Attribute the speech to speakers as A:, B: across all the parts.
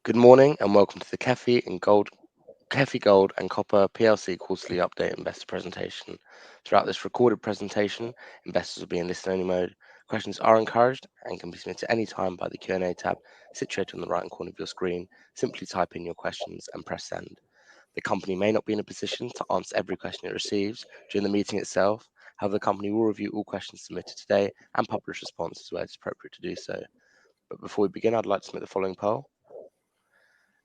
A: Good morning and welcome to the Kefi Gold and Copper PLC quarterly update investor presentation. Throughout this recorded presentation, investors will be in listen-only mode. Questions are encouraged and can be submitted any time by the Q&A tab situated on the right-hand corner of your screen. Simply type in your questions and press send. The company may not be in a position to answer every question it receives during the meeting itself. However, the company will review all questions submitted today and publish responses where it's appropriate to do so. But before we begin, I'd like to submit the following poll.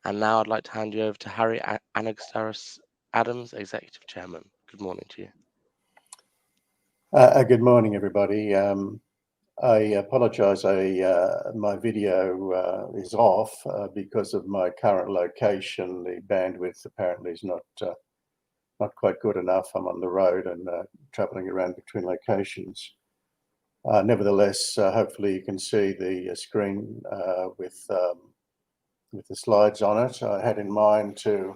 A: And now I'd like to hand you over to Harry Anagstaras Adams, Executive Chairman. Good morning to you.
B: Good morning, everybody. I apologise. My video is off because of my current location. The bandwidth apparently is not quite good enough. I'm on the road and travelling around between locations. Nevertheless, hopefully you can see the screen with the slides on it. I had in mind to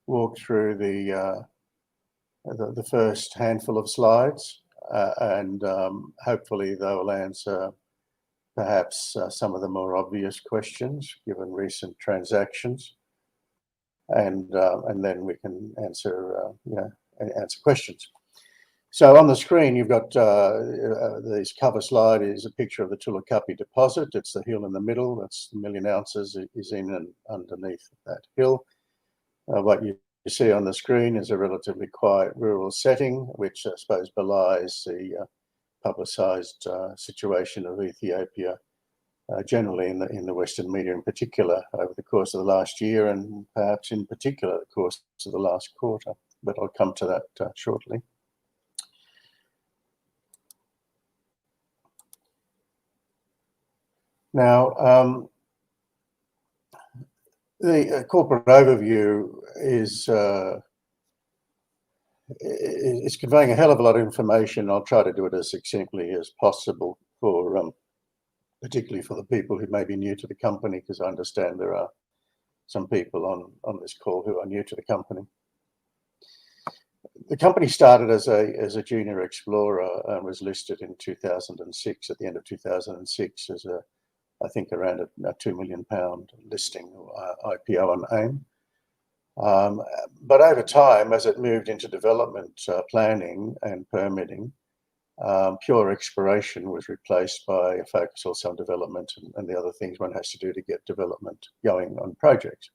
B: walk through the first handful of slides, and hopefully they will answer perhaps some of the more obvious questions given recent transactions, and then we can answer answer questions. So on the screen you've got this cover slide is a picture of the Tulukapi deposit. It's the hill in the middle. That's the 1 million ounces is in and underneath that hill. What you see on the screen is a relatively quiet rural setting, which I suppose belies the publicised situation of Ethiopia generally in the Western media in particular over the course of the last year, and perhaps in particular the course of the last quarter. But I'll come to that shortly. Now, the corporate overview is conveying a hell of a lot of information. I'll try to do it as succinctly as possible for particularly for the people who may be new to the company, because I understand there are some people on this call who are new to the company. The company started as a junior explorer and was listed in 2006, at the end of 2006, as I think around a £2 million listing IPO on AIM. But over time, as it moved into development planning and permitting, pure exploration was replaced by a focus also on development and the other things one has to do to get development going on projects.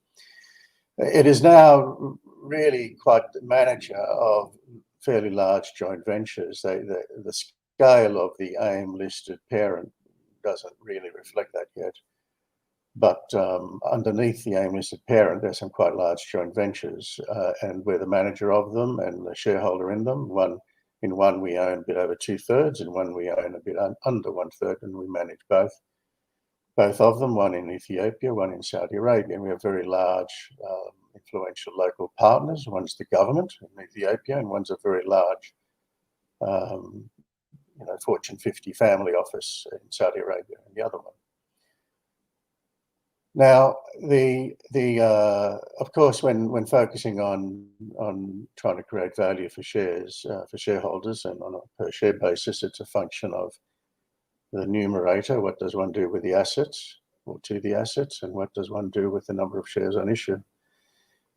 B: It is now really quite the manager of fairly large joint ventures. The scale of the AIM listed parent doesn't really reflect that yet, but underneath the AIM listed parent there's some quite large joint ventures, and we're the manager of them and the shareholder in them. In one we own a bit over 2/3, in one we own a bit under 1/3, and we manage both of them, one in Ethiopia, one in Saudi Arabia. And we have very large influential local partners. One's the government in Ethiopia, and one's a very large Fortune 50 family office in Saudi Arabia, and the other one. Now, of course, when focusing on trying to create value for shareholders, and on a per share basis, it's a function of the numerator. What does one do with the assets, or to the assets, and what does one do with the number of shares on issue?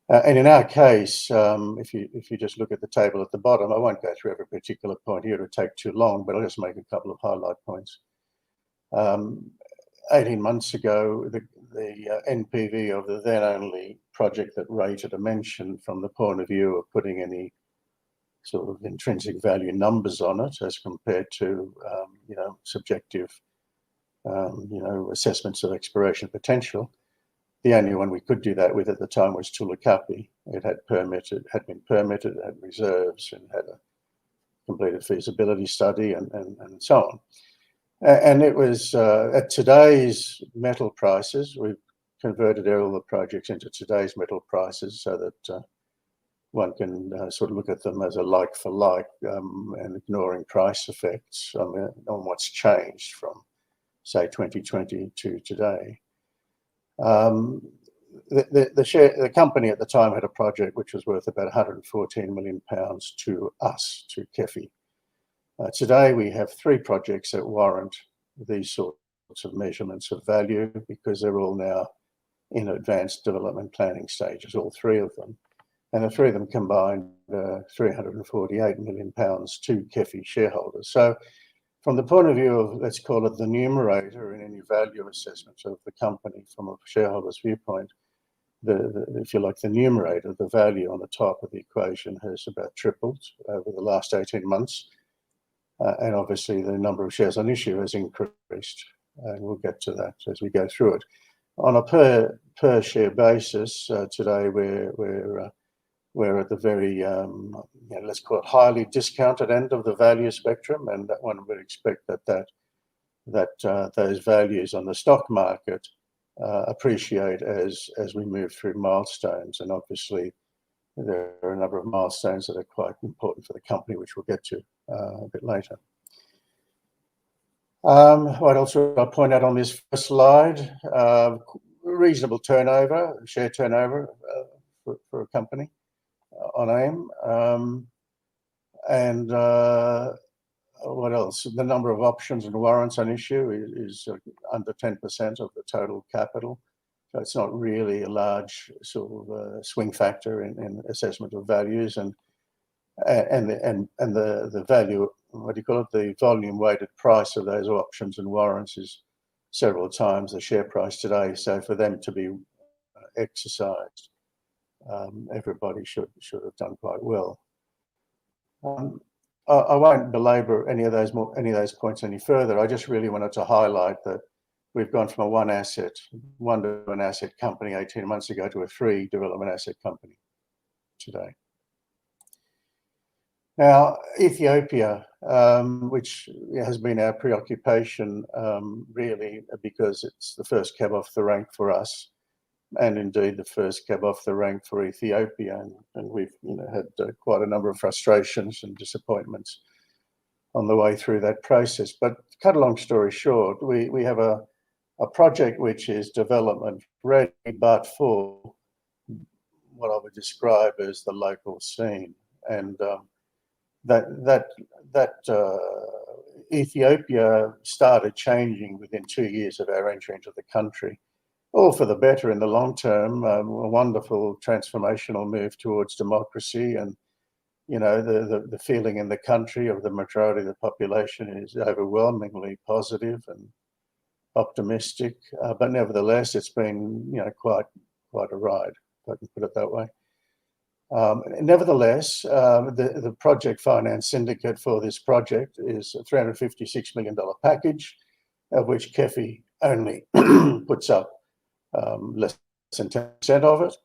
B: And in our case, if you just look at the table at the bottom, I won't go through every particular point here, it would take too long, but I'll just make a couple of highlight points. 18 months ago, the NPV of the then only project that rated a mention from the point of view of putting any sort of intrinsic value numbers on it, as compared to subjective assessments of exploration potential. The only one we could do that with at the time was Tulukapi. It had been permitted, it had reserves, and had a completed feasibility study, and so on. And it was at today's metal prices, we've converted all the projects into today's metal prices so that one can sort of look at them as a like for like, and ignoring price effects on what's changed from, say, 2020 to today. The company at the time had a project which was worth about £114 million to us, to Kefi. Today we have 3 projects that warrant these sort of measurements of value, because they're all now in advanced development planning stages, all three of them. And the three of them combined £348 million to Kefi shareholders. So from the point of view of, let's call it the numerator in any value assessment of the company from a shareholder's viewpoint, if you like, the numerator, the value on the top of the equation has about tripled over the last 18 months. And obviously the number of shares on issue has increased. And we'll get to that as we go through it. On a per share basis, today we're at the very, let's call it highly discounted end of the value spectrum, and that one would expect that those values on the stock market appreciate as we move through milestones. And obviously there are a number of milestones that are quite important for the company, which we'll get to a bit later. What else would I point out on this first slide? Reasonable turnover, share turnover for a company on AIM. And what else? The number of options and warrants on issue is under 10% of the total capital. So it's not really a large sort of swing factor in assessment of values. And the value, what do you call it? The volume weighted price of those options and warrants is several times the share price today. So for them to be exercised, everybody should have done quite well. I won't belabor any of those points any further. I just really wanted to highlight that we've gone from a one development asset company 18 months ago to a 3 development asset company today. Now, Ethiopia, which has been our preoccupation really because it's the cab cab off the rank for us, and indeed the first cab off the rank for Ethiopia, and we've had quite a number of frustrations and disappointments on the way through that process. But cut a long story short, we have a project which is development ready, but for what I would describe as the local scene, and that Ethiopia started changing within 2 years of our entry into the country. All for the better in the long term, a wonderful transformational move towards democracy, and the feeling in the country of the majority of the population is overwhelmingly positive and optimistic. But nevertheless, it's been quite a ride, if I can put it that way. Nevertheless, the project finance syndicate for this project is a $356 million package, of which Kefi only puts up less than 10% of it.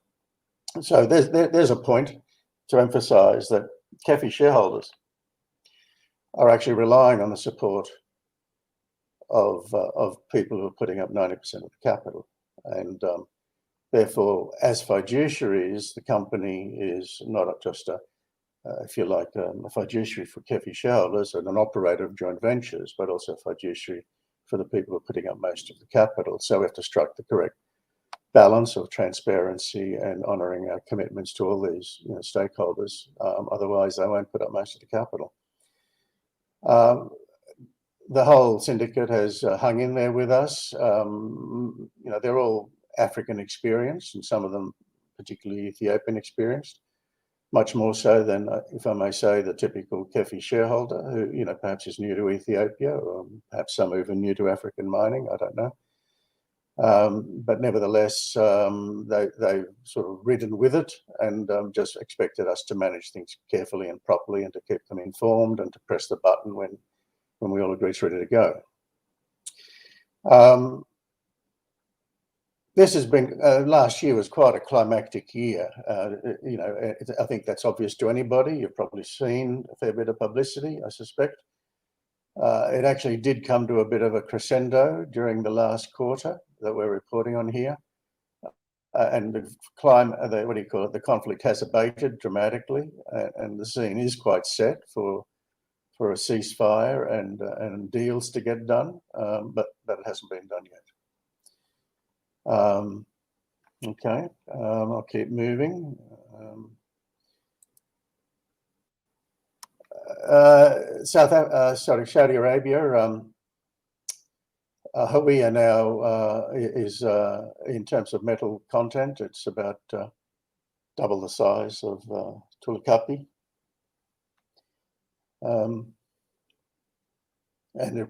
B: So there's a point to emphasize that Kefi shareholders are actually relying on the support of people who are putting up 90% of the capital. And therefore, as fiduciaries, the company is not just if you like, a fiduciary for Kefi shareholders and an operator of joint ventures, but also a fiduciary for the people who are putting up most of the capital. So we have to strike the correct balance of transparency and honouring our commitments to all these stakeholders. Otherwise, they won't put up most of the capital. The whole syndicate has hung in there with us. They're all African experienced, and some of them particularly Ethiopian experienced, much more so than, if I may say, the typical Kefi shareholder who perhaps is new to Ethiopia, or perhaps some even new to African mining. I don't know. But nevertheless, they've sort of ridden with it and just expected us to manage things carefully and properly, and to keep them informed, and to press the button when we all agree it's ready to go. This has been, last year was quite a climactic year. I think that's obvious to anybody. You've probably seen a fair bit of publicity, I suspect. It actually did come to a bit of a crescendo during the last quarter that we're reporting on here. And the the conflict has abated dramatically, and the scene is quite set for a ceasefire and deals to get done, but it hasn't been done yet. Okay, I'll keep moving. Saudi Arabia Hawea now is, in terms of metal content, it's about double the size of Tulukapi. And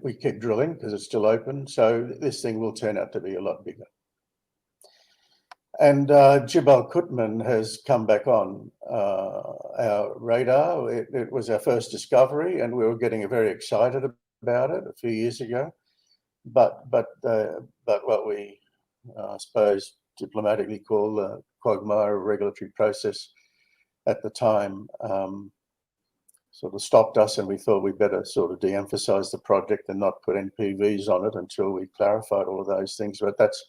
B: we keep drilling because it's still open. So this thing will turn out to be a lot bigger. And Jibal Qutman has come back on our radar. It was our first discovery, and we were getting very excited about it a few years ago. But what we, I suppose, diplomatically call the quagmire regulatory process at the time sort of stopped us, and we thought we'd better sort of de-emphasize the project and not put NPVs on it until we clarified all of those things. But that's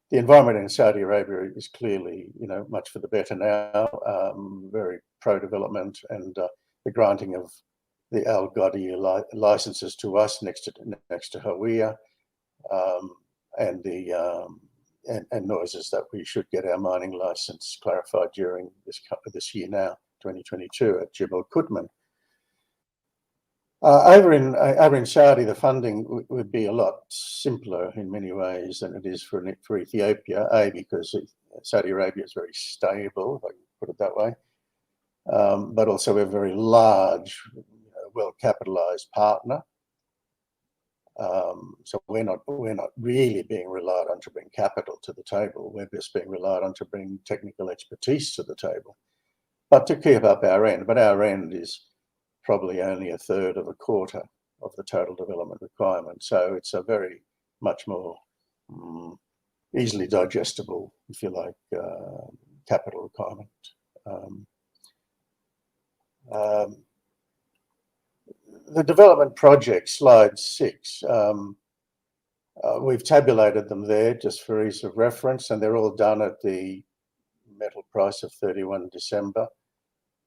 B: the environment in Saudi Arabia is clearly, much for the better now, very pro-development, and the granting of the Al Ghaudi licenses to us next to Hawea, and noises that we should get our mining license clarified during this year now, 2022, at Jibal Qutman. Over in Saudi, the funding would be a lot simpler in many ways than it is for Ethiopia. Because Saudi Arabia is very stable, if I can put it that way, but also we're a very large, well-capitalized partner. So we're not really being relied on to bring capital to the table. We're just being relied on to bring technical expertise to the table, but to keep up our end. But our end is probably only a third of a quarter of the total development requirement. So it's a very much more easily digestible, if you like, capital requirement. The development project, slide 6, we've tabulated them there just for ease of reference, and they're all done at the metal price of 31 December.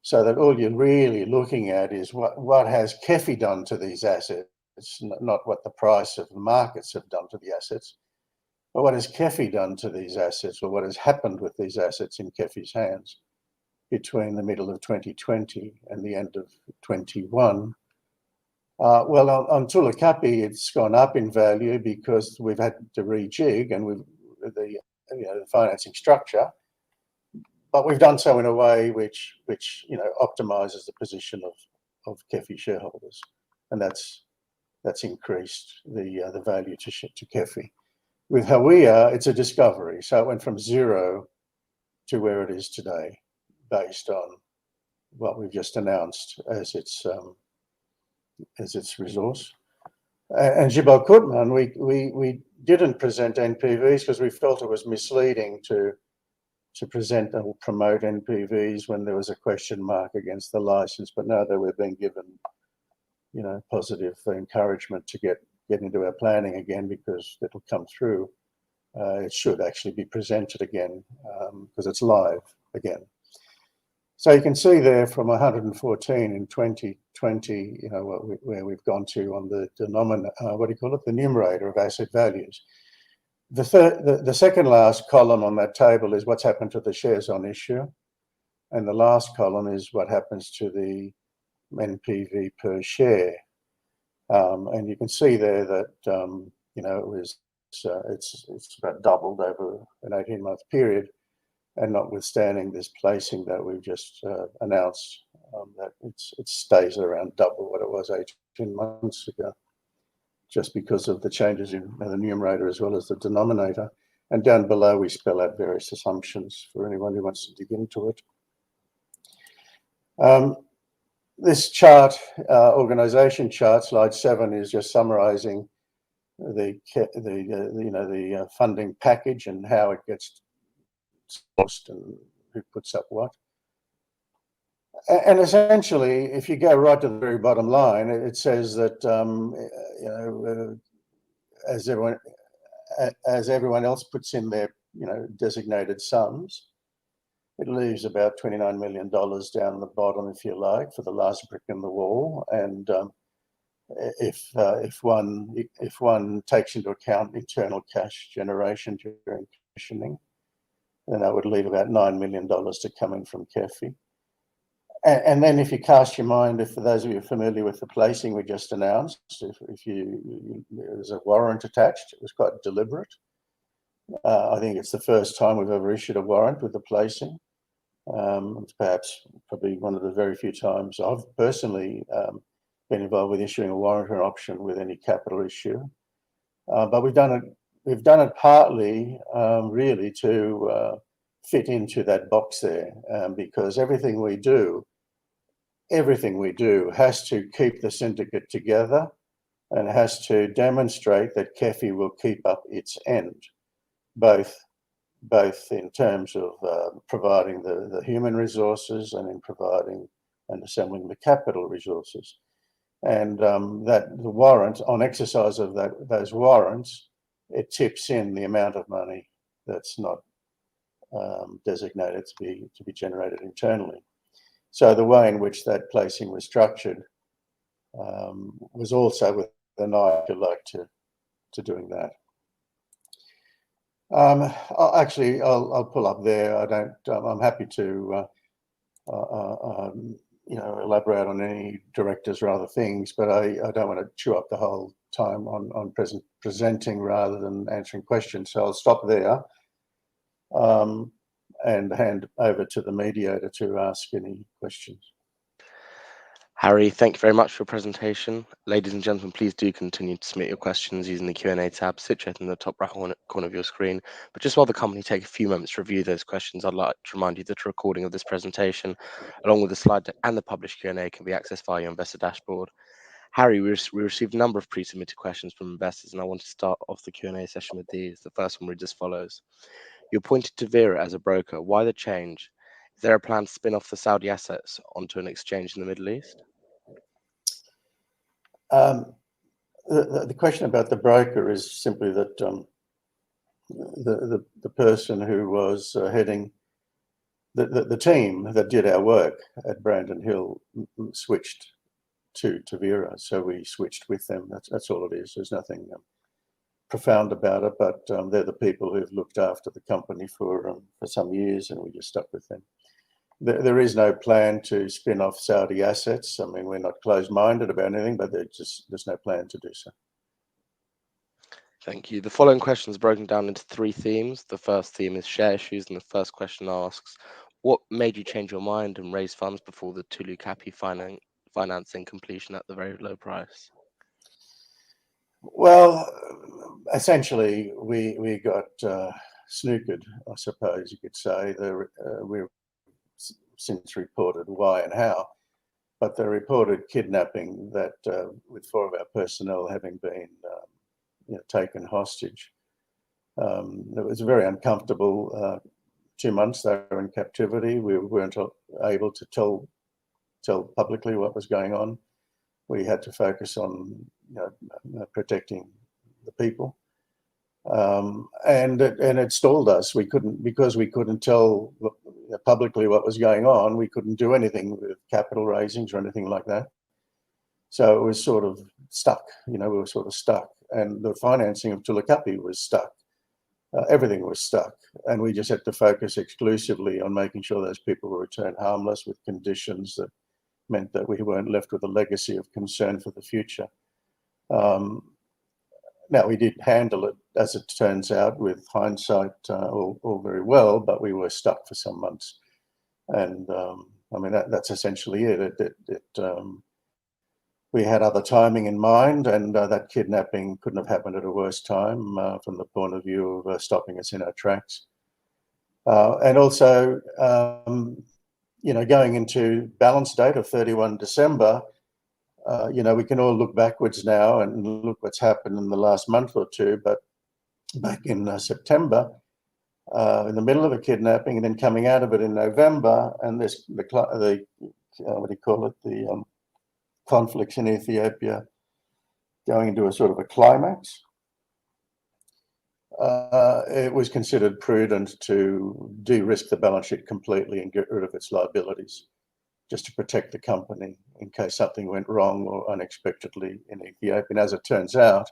B: So that all you're really looking at is what has Kefi done to these assets, not what the price of the markets have done to the assets, but what has Kefi done to these assets, or what has happened with these assets in Kefi's hands between the middle of 2020 and the end of 21. Well, on Tulukapi, it's gone up in value because we've had to rejig and the financing structure. But we've done so in a way which optimizes the position of Kefi shareholders, and that's increased the value to Kefi. With Hawea, it's a discovery, so it went from 0 to where it is today, based on what we've just announced as its resource. And Jibal Qutman, we didn't present NPVs because we felt it was misleading to present or promote NPVs when there was a question mark against the license. But now that we've been given, positive encouragement to get into our planning again, because it'll come through, it should actually be presented again because it's live again. So you can see there from 114 in 2020, where we've gone to on the the numerator of asset values. The second last column on that table is what's happened to the shares on issue, and the last column is what happens to the NPV per share. And you can see there that it's about doubled over an 18-month period, and notwithstanding this placing that we've just announced, that it stays around double what it was 18 months ago, just because of the changes in the numerator as well as the denominator. And down below, we spell out various assumptions for anyone who wants to dig into it. This chart, organization chart, slide 7, is just summarizing the funding package and how it gets sourced and who puts up what. And essentially, if you go right to the very bottom line, it says that as everyone else puts in their designated sums, it leaves about $29 million down the bottom, if you like, for the last brick in the wall. And if one takes into account internal cash generation during commissioning, then that would leave about $9 million to come in from Kefi. And then if you cast your mind, if for those of you familiar with the placing we just announced, if there's a warrant attached, it was quite deliberate. I think it's the first time we've ever issued a warrant with the placing. It's probably one of the very few times I've personally been involved with issuing a warrant or an option with any capital issue. But we've done it partly really to fit into that box there, because everything we do has to keep the syndicate together and has to demonstrate that Kefi will keep up its end, both in terms of providing the human resources and in providing and assembling the capital resources. And that the warrant, on exercise of those warrants, it tips in the amount of money that's not designated to be generated internally. So the way in which that placing was structured was also with an eye, if you like, to doing that. I'll pull up there. I'm happy to elaborate on any directors or other things, but I don't want to chew up the whole time on presenting rather than answering questions. So I'll stop there and hand over to the mediator to ask any questions.
A: Harry, thank you very much for your presentation. Ladies and gentlemen, please do continue to submit your questions using the Q&A tab situated in the top right corner of your screen. But just while the company take a few moments to review those questions, I'd like to remind you that a recording of this presentation, along with the slide deck and the published Q&A, can be accessed via your investor dashboard. Harry, we received a number of pre-submitted questions from investors, and I want to start off the Q&A session with these. The first one reads as follows. You appointed Tavira as a broker. Why the change? Is there a plan to spin off the Saudi assets onto an exchange in the Middle East?
B: The question about the broker is simply that the person who was heading the team that did our work at Brandon Hill switched to Tavira, so we switched with them. That's all it is. There's nothing profound about it, but they're the people who've looked after the company for some years, and we just stuck with them. There is no plan to spin off Saudi assets. I mean, we're not closed-minded about anything, but there's no plan to do so.
A: Thank you. The following question is broken down into three themes. The first theme is share issues, and the first question asks, what made you change your mind and raise funds before the Tulukapi financing completion at the very low price?
B: Well, essentially, we got snookered, I suppose you could say. We've since reported why and how, but the reported kidnapping that with 4 of our personnel having been taken hostage. It was very uncomfortable 2 months they were in captivity. We weren't able to tell publicly what was going on. We had to focus on protecting the people, and it stalled us. Because we couldn't tell publicly what was going on. We couldn't do anything with capital raisings or anything like that. So it was sort of stuck. We were sort of stuck, and the financing of Tulukapi was stuck. Everything was stuck, and we just had to focus exclusively on making sure those people were returned harmless, with conditions that meant that we weren't left with a legacy of concern for the future. Now, we did handle it, as it turns out, with hindsight, all very well, but we were stuck for some months. And I mean, that's essentially it. We had other timing in mind, and that kidnapping couldn't have happened at a worse time from the point of view of stopping us in our tracks. And also, going into balance date of 31 December, we can all look backwards now and look what's happened in the last month or two, but back in September, in the middle of a kidnapping and then coming out of it in November, and the conflicts in Ethiopia going into a sort of a climax, it was considered prudent to de-risk the balance sheet completely and get rid of its liabilities, just to protect the company in case something went wrong or unexpectedly in Ethiopia. And as it turns out,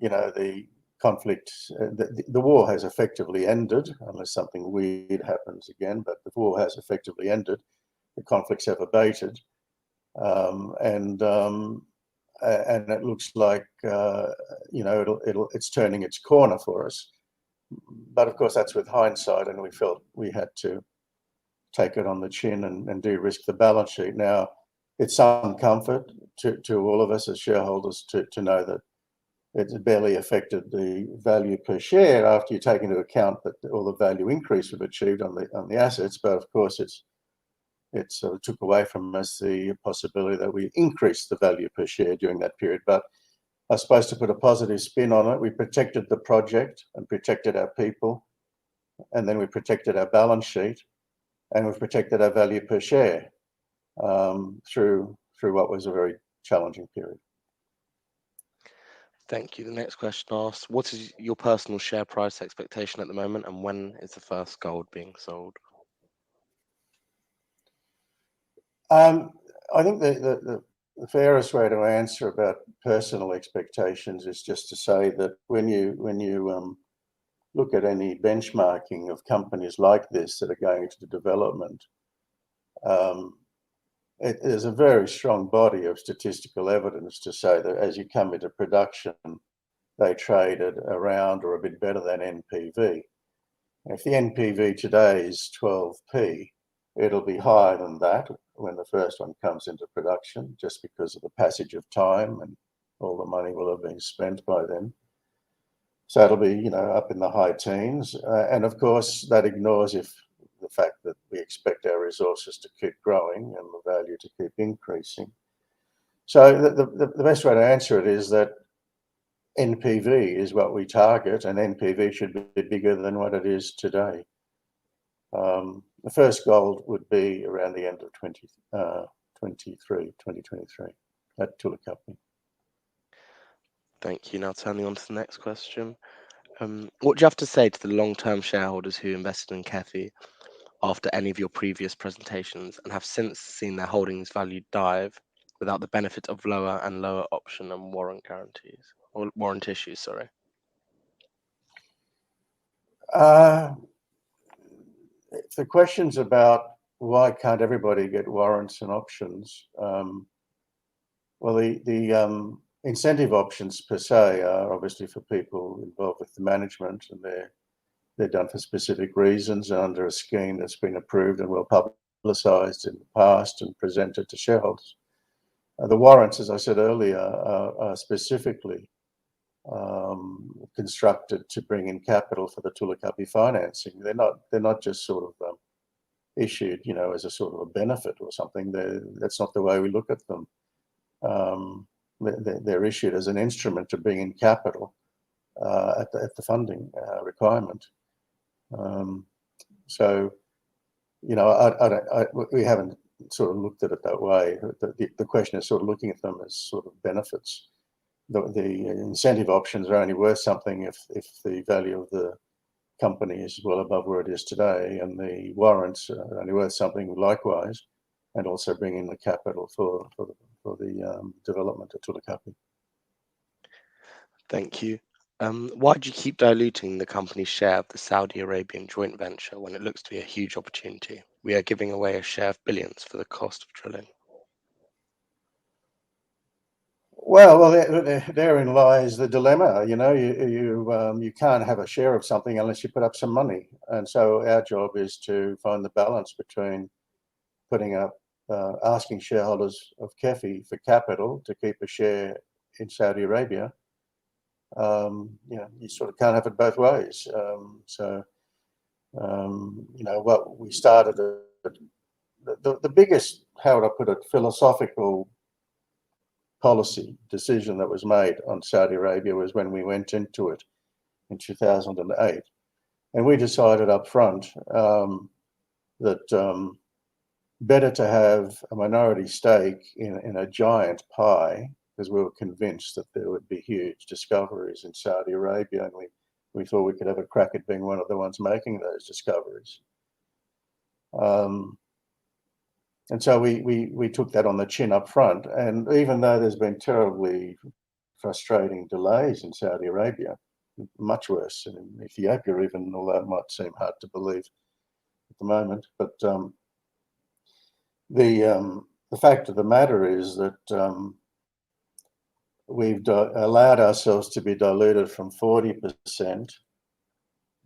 B: the conflict, the war has effectively ended, unless something weird happens again, but the war has effectively ended. the conflicts have abated, and it looks like it's turning its corner for us. But of course, that's with hindsight, and we felt we had to take it on the chin and de-risk the balance sheet. Now, it's some comfort to all of us as shareholders to know that it's barely affected the value per share after you take into account that all the value increase we've achieved on the assets. But of course, it sort of took away from us the possibility that we increased the value per share during that period. But I suppose to put a positive spin on it, we protected the project and protected our people, and then we protected our balance sheet, and we've protected our value per share through what was a very challenging period.
A: Thank you. The next question asks, what is your personal share price expectation at the moment, and when is the first gold being sold?
B: I think the fairest way to answer about personal expectations is just to say that when you look at any benchmarking of companies like this that are going into development, there's a very strong body of statistical evidence to say that as you come into production, they trade at around or a bit better than NPV. If the NPV today is 12p, it'll be higher than that when the first one comes into production, just because of the passage of time and all the money will have been spent by then. So it'll be, up in the high teens. And of course, that ignores the fact that we expect our resources to keep growing and the value to keep increasing. So the best way to answer it is that NPV is what we target, and NPV should be bigger than what it is today. The first gold would be around the end of 2023 at Tulukapi.
A: Thank you. Now turning on to the next question. What do you have to say to the long-term shareholders who invested in Kefi after any of your previous presentations and have since seen their holdings value dive without the benefit of lower and lower option and warrant guarantees, or warrant issues, sorry?
B: If the question's about why can't everybody get warrants and options, well, the incentive options per se are obviously for people involved with the management, and they're done for specific reasons and under a scheme that's been approved and well publicised in the past and presented to shareholders. The warrants, as I said earlier, are specifically constructed to bring in capital for the Tulukapi financing. They're not just sort of issued, as a sort of a benefit or something. That's not the way we look at them. They're issued as an instrument to bring in capital at the funding requirement. So, we haven't sort of looked at it that way. The question is sort of looking at them as sort of benefits. The incentive options are only worth something if the value of the company is well above where it is today, and the warrants are only worth something likewise, and also bring in the capital for the development of Tulukapi.
A: Thank you. Why do you keep diluting the company's share of the Saudi Arabian joint venture when it looks to be a huge opportunity? We are giving away a share of billions for the cost of drilling.
B: Well, therein lies the dilemma. You can't have a share of something unless you put up some money, and so our job is to find the balance between putting up, asking shareholders of Kefi for capital to keep a share in Saudi Arabia. You sort of can't have it both ways. What we started, the biggest, how would I put it, philosophical policy decision that was made on Saudi Arabia was when we went into it in 2008, and we decided up front that better to have a minority stake in a giant pie, because we were convinced that there would be huge discoveries in Saudi Arabia, and we thought we could have a crack at being one of the ones making those discoveries. And so we took that on the chin up front. And even though there's been terribly frustrating delays in Saudi Arabia, much worse in Ethiopia even, although it might seem hard to believe at the moment, but The fact of the matter is that we've allowed ourselves to be diluted from 40%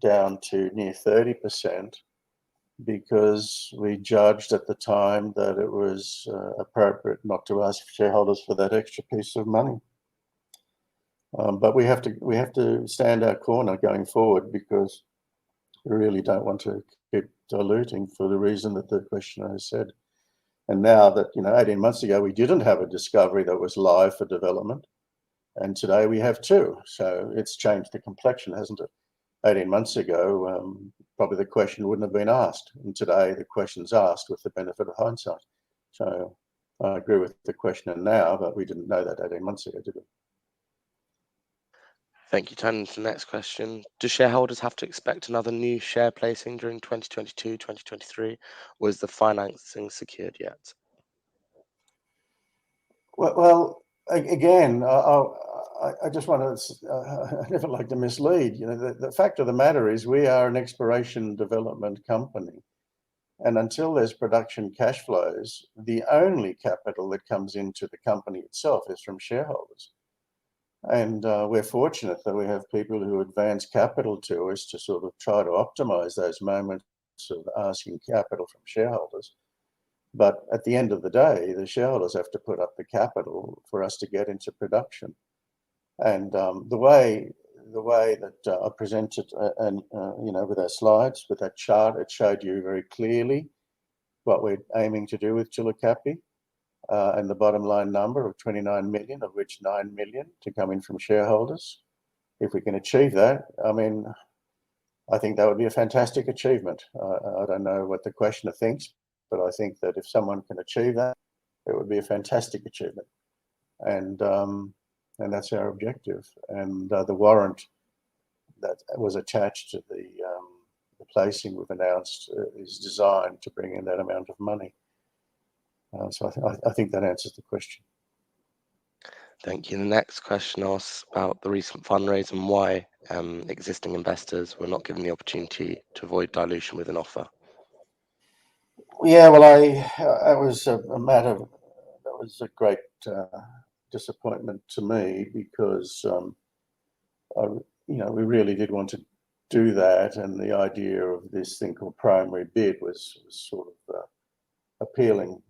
B: down to near 30% because we judged at the time that it was appropriate not to ask shareholders for that extra piece of money. But we have to stand our corner going forward because we really don't want to keep diluting for the reason that the questioner has said. And now that, 18 months ago, we didn't have a discovery that was live for development. And today we have two. So it's changed the complexion, hasn't it? 18 months ago, probably the question wouldn't have been asked. And today the question's asked with the benefit of hindsight. So I agree with the questioner now, but we didn't know that 18 months ago, did we?
A: Thank you, Tony. The next question. Do shareholders have to expect another new share placing during 2022, 2023? Or is the financing secured yet?
B: Well, again, I just want to, I never like to mislead. The fact of the matter is we are an exploration development company. And until there's production cash flows, the only capital that comes into the company itself is from shareholders. And we're fortunate that we have people who advance capital to us to sort of try to optimize those moments of asking capital from shareholders. But at the end of the day, the shareholders have to put up the capital for us to get into production. And the way that I presented, and with our slides, with that chart, it showed you very clearly what we're aiming to do with Tulukapi, and the bottom line number of 29 million, of which 9 million to come in from shareholders. If we can achieve that, I think that would be a fantastic achievement. I don't know what the questioner thinks, but I think that if someone can achieve that, it would be a fantastic achievement. And that's our objective. And the warrant that was attached to the placing we've announced is designed to bring in that amount of money. So I think that answers the question.
A: Thank you. The next question asks about the recent fundraise and why existing investors were not given the opportunity to avoid dilution with an offer.
B: Yeah, well, it was a matter that was a great disappointment to me because we really did want to do that, and the idea of this thing called primary bid was sort of appealing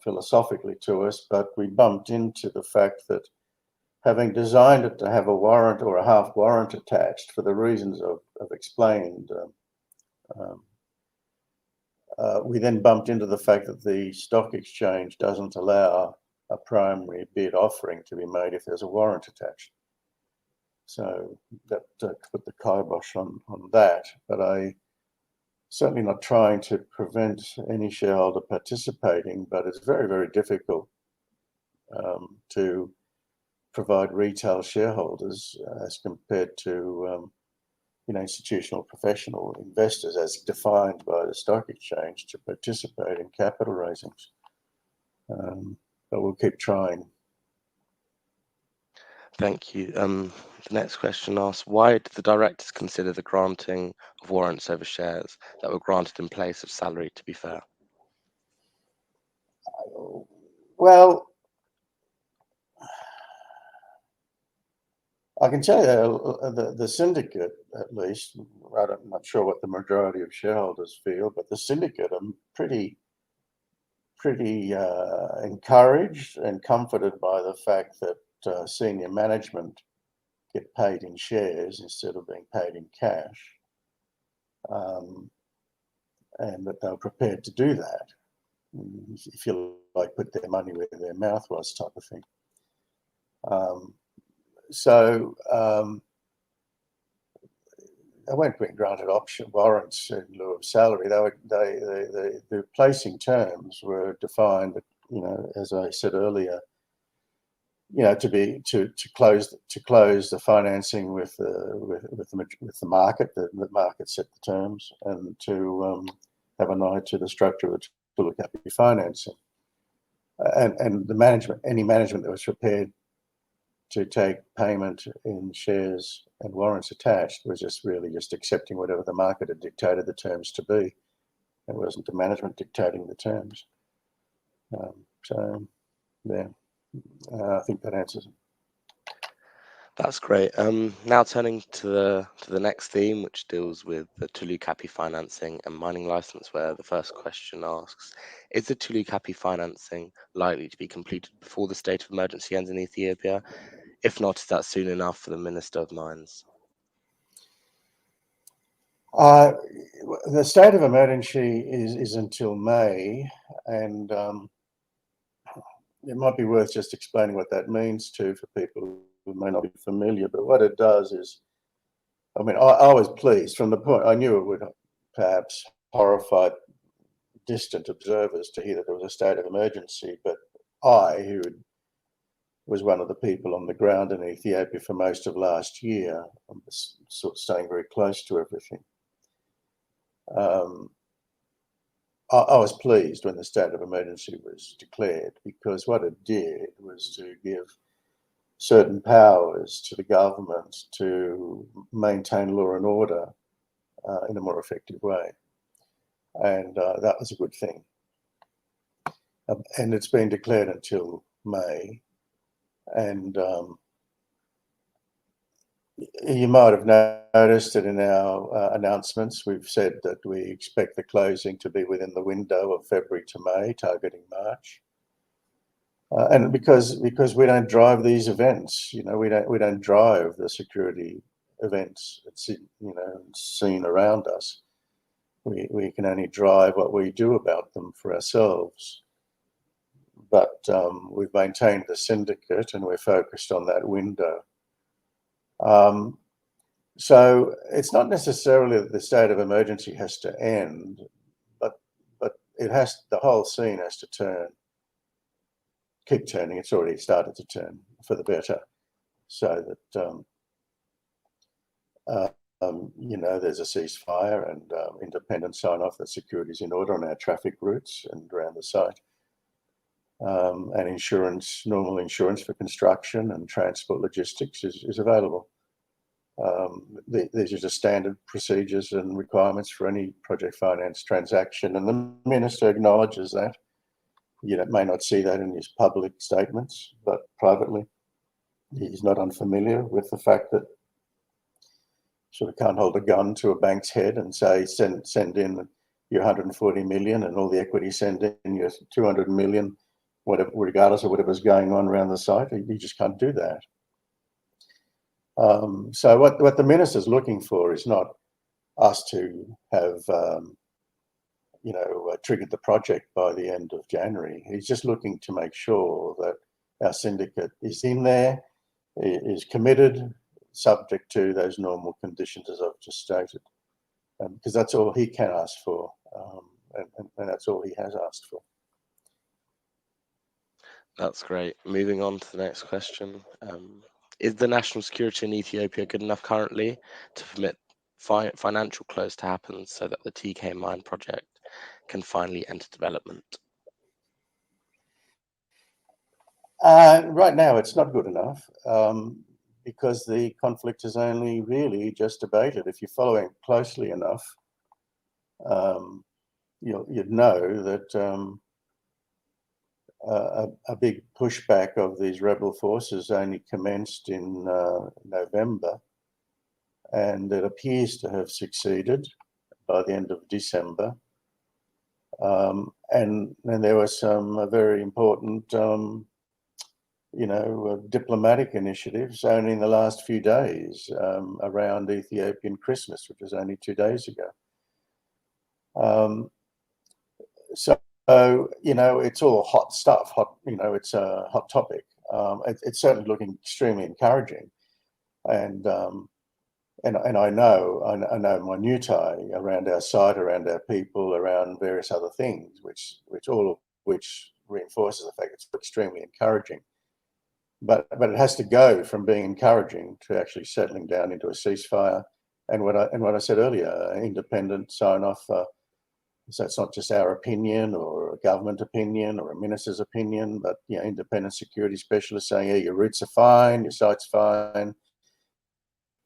B: philosophically to us, but we bumped into the fact that having designed it to have a warrant or a half warrant attached for the reasons I've explained, we then bumped into the fact that the stock exchange doesn't allow a primary bid offering to be made if there's a warrant attached. So that put the kibosh on that. But I certainly not trying to prevent any shareholder participating, but it's very, very difficult to provide retail shareholders as compared to institutional professional investors as defined by the stock exchange to participate in capital raisings. But we'll keep trying.
A: Thank you. The next question asks, why did the directors consider the granting of warrants over shares that were granted in place of salary to be fair?
B: Well, I can tell you the syndicate, at least, I'm not sure what the majority of shareholders feel, but the syndicate are pretty encouraged and comforted by the fact that senior management get paid in shares instead of being paid in cash, and that they're prepared to do that, if you like, put their money where their mouth was, type of thing. So they weren't being granted option warrants in lieu of salary. The placing terms were defined, as I said earlier, to close the financing with the market. The market set the terms, and to have an eye to the structure of the Tulukapi financing, and any management that was prepared to take payment in shares and warrants attached was just accepting whatever the market had dictated the terms to be. It wasn't the management dictating the terms. So, yeah, I think that answers it.
A: That's great. Now turning to the next theme, which deals with the Tulukapi financing and mining license, where the first question asks, is the Tulukapi financing likely to be completed before the state of emergency ends in Ethiopia? If not, is that soon enough for the Minister of Mines?
B: The state of emergency is until May, and it might be worth just explaining what that means for people who may not be familiar. But what it does is, I mean, I was pleased from the point I knew it would perhaps horrify distant observers to hear that there was a state of emergency, but I, who was one of the people on the ground in Ethiopia for most of last year, I was sort of staying very close to everything. I was pleased when the state of emergency was declared, because what it did was to give certain powers to the government to maintain law and order in a more effective way. And that was a good thing. And it's been declared until May. And you might have noticed that in our announcements, we've said that we expect the closing to be within the window of February to May, targeting March. And because we don't drive these events, we don't drive the security events. It's seen around us. We can only drive what we do about them for ourselves. But we've maintained the syndicate, and we're focused on that window. So it's not necessarily that the state of emergency has to end, but it has. The whole scene has to keep turning. It's already started to turn for the better, so that there's a ceasefire and independent sign off that security is in order on our traffic routes and around the site, and insurance, normal insurance for construction and transport logistics is available. These are just standard procedures and requirements for any project finance transaction, and the minister acknowledges that. You may not see that in his public statements, but privately, he's not unfamiliar with the fact that sort of can't hold a gun to a bank's head and say, send in your 140 million and all the equity send in your 200 million, whatever, regardless of whatever's going on around the site. You just can't do that. So what the minister's looking for is not us to have triggered the project by the end of January. He's just looking to make sure that our syndicate is in there, is committed, subject to those normal conditions as I've just stated, because that's all he can ask for, and that's all he has asked for.
A: That's great. Moving on to the next question. Is the national security in Ethiopia good enough currently to permit financial close to happen so that the TK mine project can finally enter development?
B: Right now, it's not good enough because the conflict is only really just abated. If you're following closely enough, you'd know that a big pushback of these rebel forces only commenced in November, and it appears to have succeeded by the end of December. And then there were some very important, diplomatic initiatives only in the last few days around Ethiopian Christmas, which was only 2 days ago. So, it's all hot stuff. It's a hot topic. It's certainly looking extremely encouraging, and I know minutiae around our site, around our people, around various other things, which all of which reinforces the fact it's extremely encouraging. But it has to go from being encouraging to actually settling down into a ceasefire, and what I said earlier, independent sign off. So it's not just our opinion or a government opinion or a minister's opinion, but independent security specialists saying, your routes are fine, your site's fine,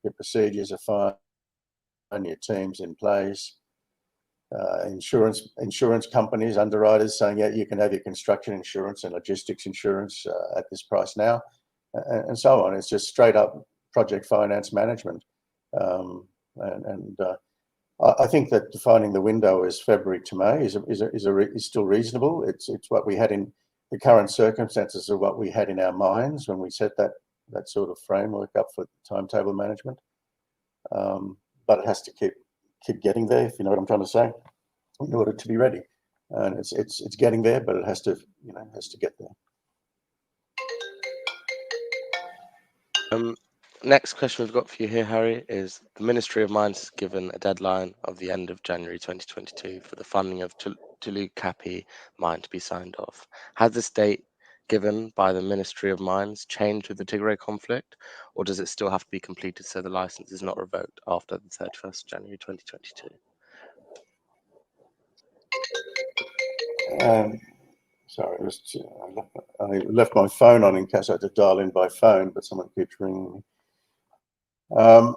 B: your procedures are fine, your team's in place, insurance companies, underwriters saying, yeah, you can have your construction insurance and logistics insurance at this price now, and so on. It's just straight up project finance management. I think that defining the window as February to May is still reasonable. It's what we had in the current circumstances of what we had in our minds when we set that sort of framework up for timetable management. But it has to keep getting there, if you know what I'm trying to say, in order to be ready. And it's getting there, but it has to get there.
A: Next question we've got for you here, Harry, is the Ministry of Mines has given a deadline of the end of January 2022 for the funding of Tulukapi mine to be signed off. Has this date given by the Ministry of Mines changed with the Tigray conflict, or does it still have to be completed so the license is not revoked after the 31st of January 2022?
B: Sorry, I left my phone on in case I had to dial in by phone, but someone keeps ringing me. I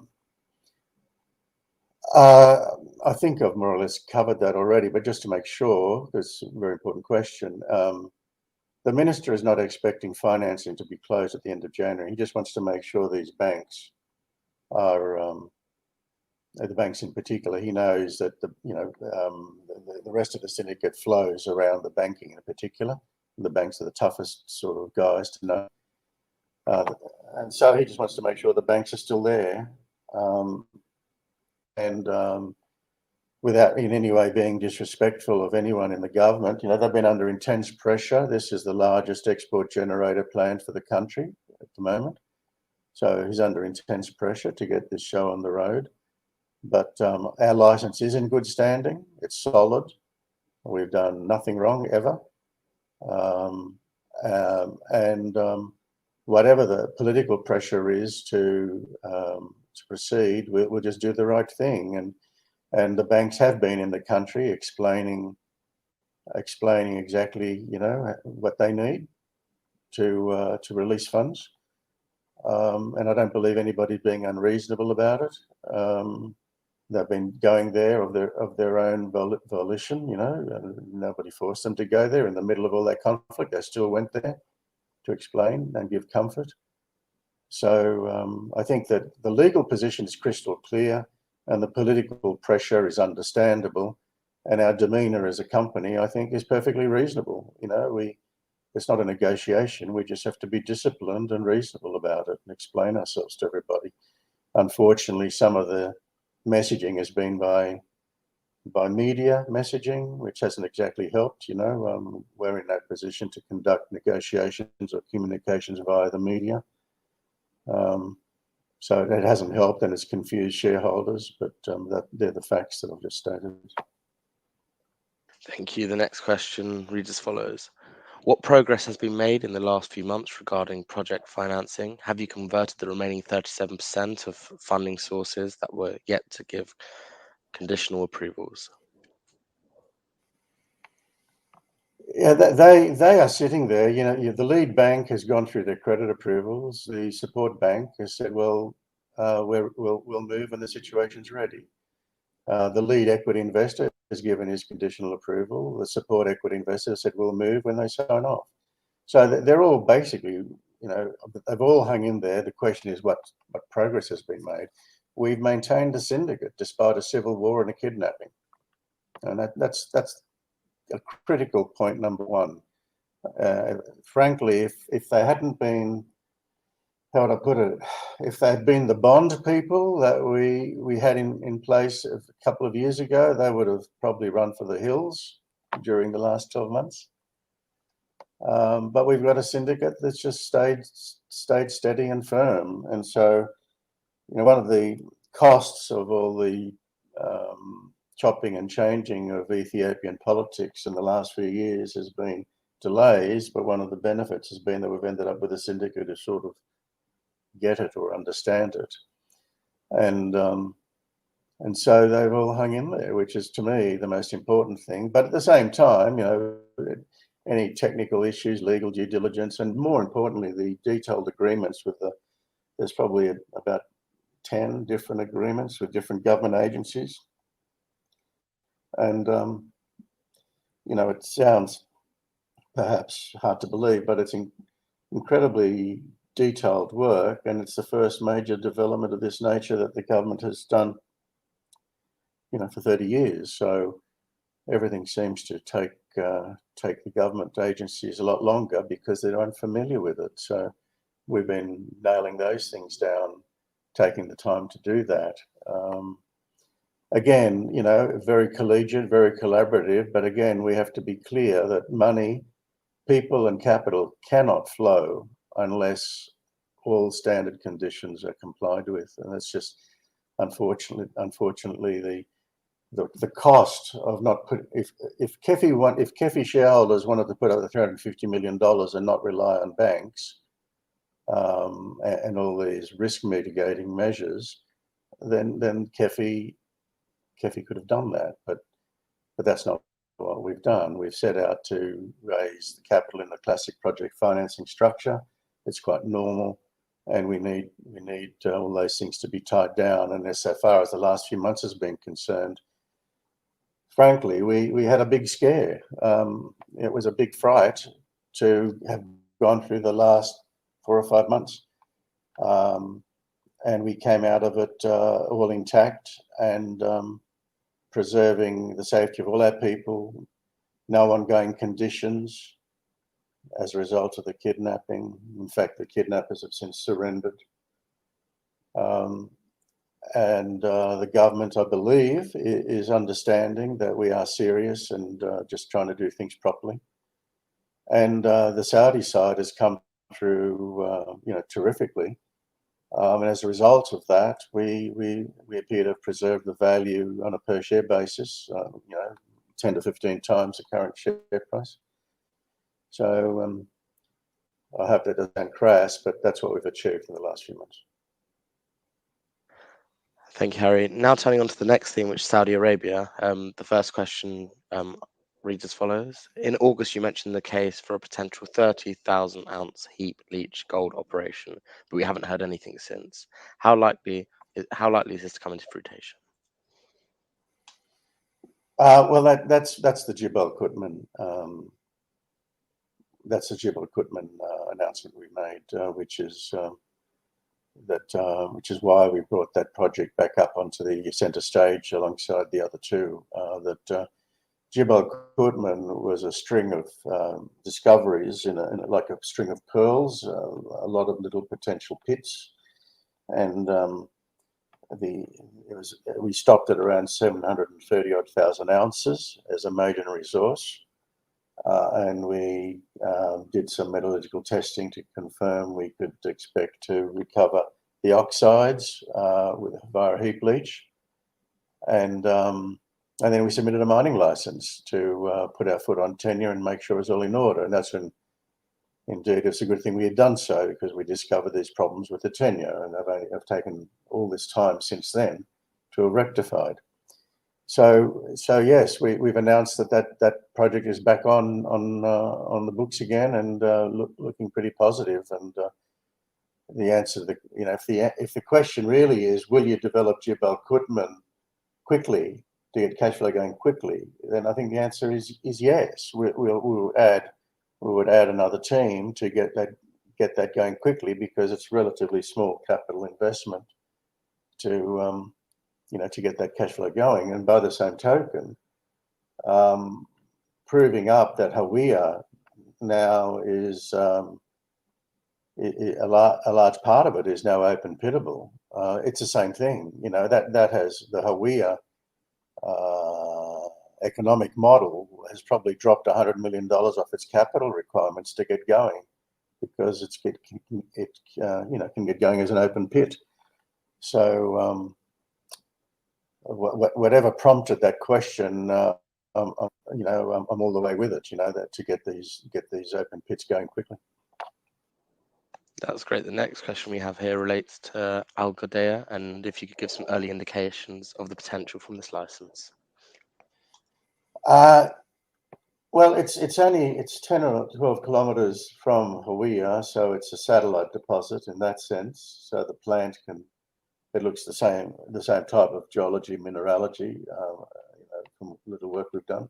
B: think I've more or less covered that already, but just to make sure, it's a very important question. The minister is not expecting financing to be closed at the end of January. He just wants to make sure these banks are, the banks in particular, he knows that the rest of the syndicate flows around the banking in particular. The banks are the toughest sort of guys to know. And so he just wants to make sure the banks are still there. Without in any way being disrespectful of anyone in the government, they've been under intense pressure. This is the largest export generator plant for the country at the moment. So he's under intense pressure to get this show on the road. But our license is in good standing. It's solid. We've done nothing wrong ever. Whatever the political pressure is to proceed, we'll just do the right thing. And the banks have been in the country explaining exactly what they need to release funds. And I don't believe anybody's being unreasonable about it. They've been going there of their own volition. Nobody forced them to go there in the middle of all that conflict. They still went there to explain and give comfort. So I think that the legal position is crystal clear and the political pressure is understandable, and our demeanour as a company, I think, is perfectly reasonable. It's not a negotiation. We just have to be disciplined and reasonable about it and explain ourselves to everybody. Unfortunately, some of the messaging has been by media messaging, which hasn't exactly helped. We're in that position to conduct negotiations or communications via the media. So it hasn't helped and it's confused shareholders, but they're the facts that I've just stated.
A: Thank you. The next question reads as follows. What progress has been made in the last few months regarding project financing? Have you converted the remaining 37% of funding sources that were yet to give conditional approvals?
B: Yeah, they are sitting there. The lead bank has gone through their credit approvals. The support bank has said, well, we'll move when the situation's ready. The lead equity investor has given his conditional approval. The support equity investor said, we'll move when they sign off. So they're all basically, they've all hung in there. The question is what progress has been made. We've maintained a syndicate despite a civil war and a kidnapping. And that's a critical point number one. Frankly, if they hadn't been, how would I put it, if they'd been the bond people that we had in place a couple of years ago, they would have probably run for the hills during the last 12 months. But we've got a syndicate that's just stayed steady and firm. And so, one of the costs of all the chopping and changing of Ethiopian politics in the last few years has been delays, but one of the benefits has been that we've ended up with a syndicate who sort of get it or understand it. And so they've all hung in there, which is to me the most important thing. But at the same time, any technical issues, legal due diligence, and more importantly, the detailed agreements there's probably about 10 different agreements with different government agencies. And it sounds perhaps hard to believe, but it's incredibly detailed work, and it's the first major development of this nature that the government has done, for 30 years. So everything seems to take the government agencies a lot longer because they're unfamiliar with it. So we've been nailing those things down, taking the time to do that. Again, very collegiate, very collaborative, but again, we have to be clear that money, people and capital cannot flow unless all standard conditions are complied with. And that's just unfortunately the cost of not put if Kefi shareholders wanted to put up the $350 million and not rely on banks and all these risk mitigating measures, then Kefi could have done that, but that's not what we've done. We've set out to raise the capital in the classic project financing structure. It's quite normal, and we need all those things to be tied down. And as far as the last few months has been concerned, frankly, we had a big scare. It was a big fright to have gone through the last 4 or 5 months. And we came out of it all intact and preserving the safety of all our people, no ongoing conditions as a result of the kidnapping. In fact, the kidnappers have since surrendered. And the government, I believe, is understanding that we are serious and just trying to do things properly. And the Saudi side has come through, terrifically. And as a result of that, we appear to have preserved the value on a per share basis, 10 to 15 times the current share price. So I hope that doesn't crash, but that's what we've achieved in the last few months.
A: Thank you, Harry. Now turning on to the next theme, which is Saudi Arabia. The first question reads as follows. In August, you mentioned the case for a potential 30,000 ounce heap leach gold operation, but we haven't heard anything since. How likely is this to come into fruition?
B: Well, that's the Jibal Qutman. That's the Jibal Qutman announcement we made, which is why we brought that project back up onto the centre stage alongside the other two. Jibal Qutman was a string of discoveries in like a string of pearls, a lot of little potential pits, and we stopped at around 730,000 ounces as a maiden resource, and we did some metallurgical testing to confirm we could expect to recover the oxides via a heap leach, and then we submitted a mining license to put our foot on tenure and make sure it was all in order. And that's when, indeed, it's a good thing we had done so, because we discovered these problems with the tenure, and have taken all this time since then to have rectified. So yes, we've announced that project is back on the books again, and looking pretty positive. And the answer to if the question really is, will you develop Jibal Qutman quickly to get cash flow going quickly, then I think the answer is yes. We would add another team to get that going quickly, because it's relatively small capital investment to get that cash flow going. And by the same token, proving up that Hawiyah now is a large part of it is now open pittable. It's the same thing, that has the Hawiyah economic model has probably dropped $100 million off its capital requirements to get going, because it can get going as an open pit. So whatever prompted that question, I'm all the way with it. That to get these open pits going quickly.
A: That's great. The next question we have here relates to Al Ghudayah, and if you could give some early indications of the potential from this license.
B: Well, it's 10 or 12 kilometers from Hawiyah, so it's a satellite deposit in that sense. So the plant it looks the same type of geology, mineralogy, from little work we've done.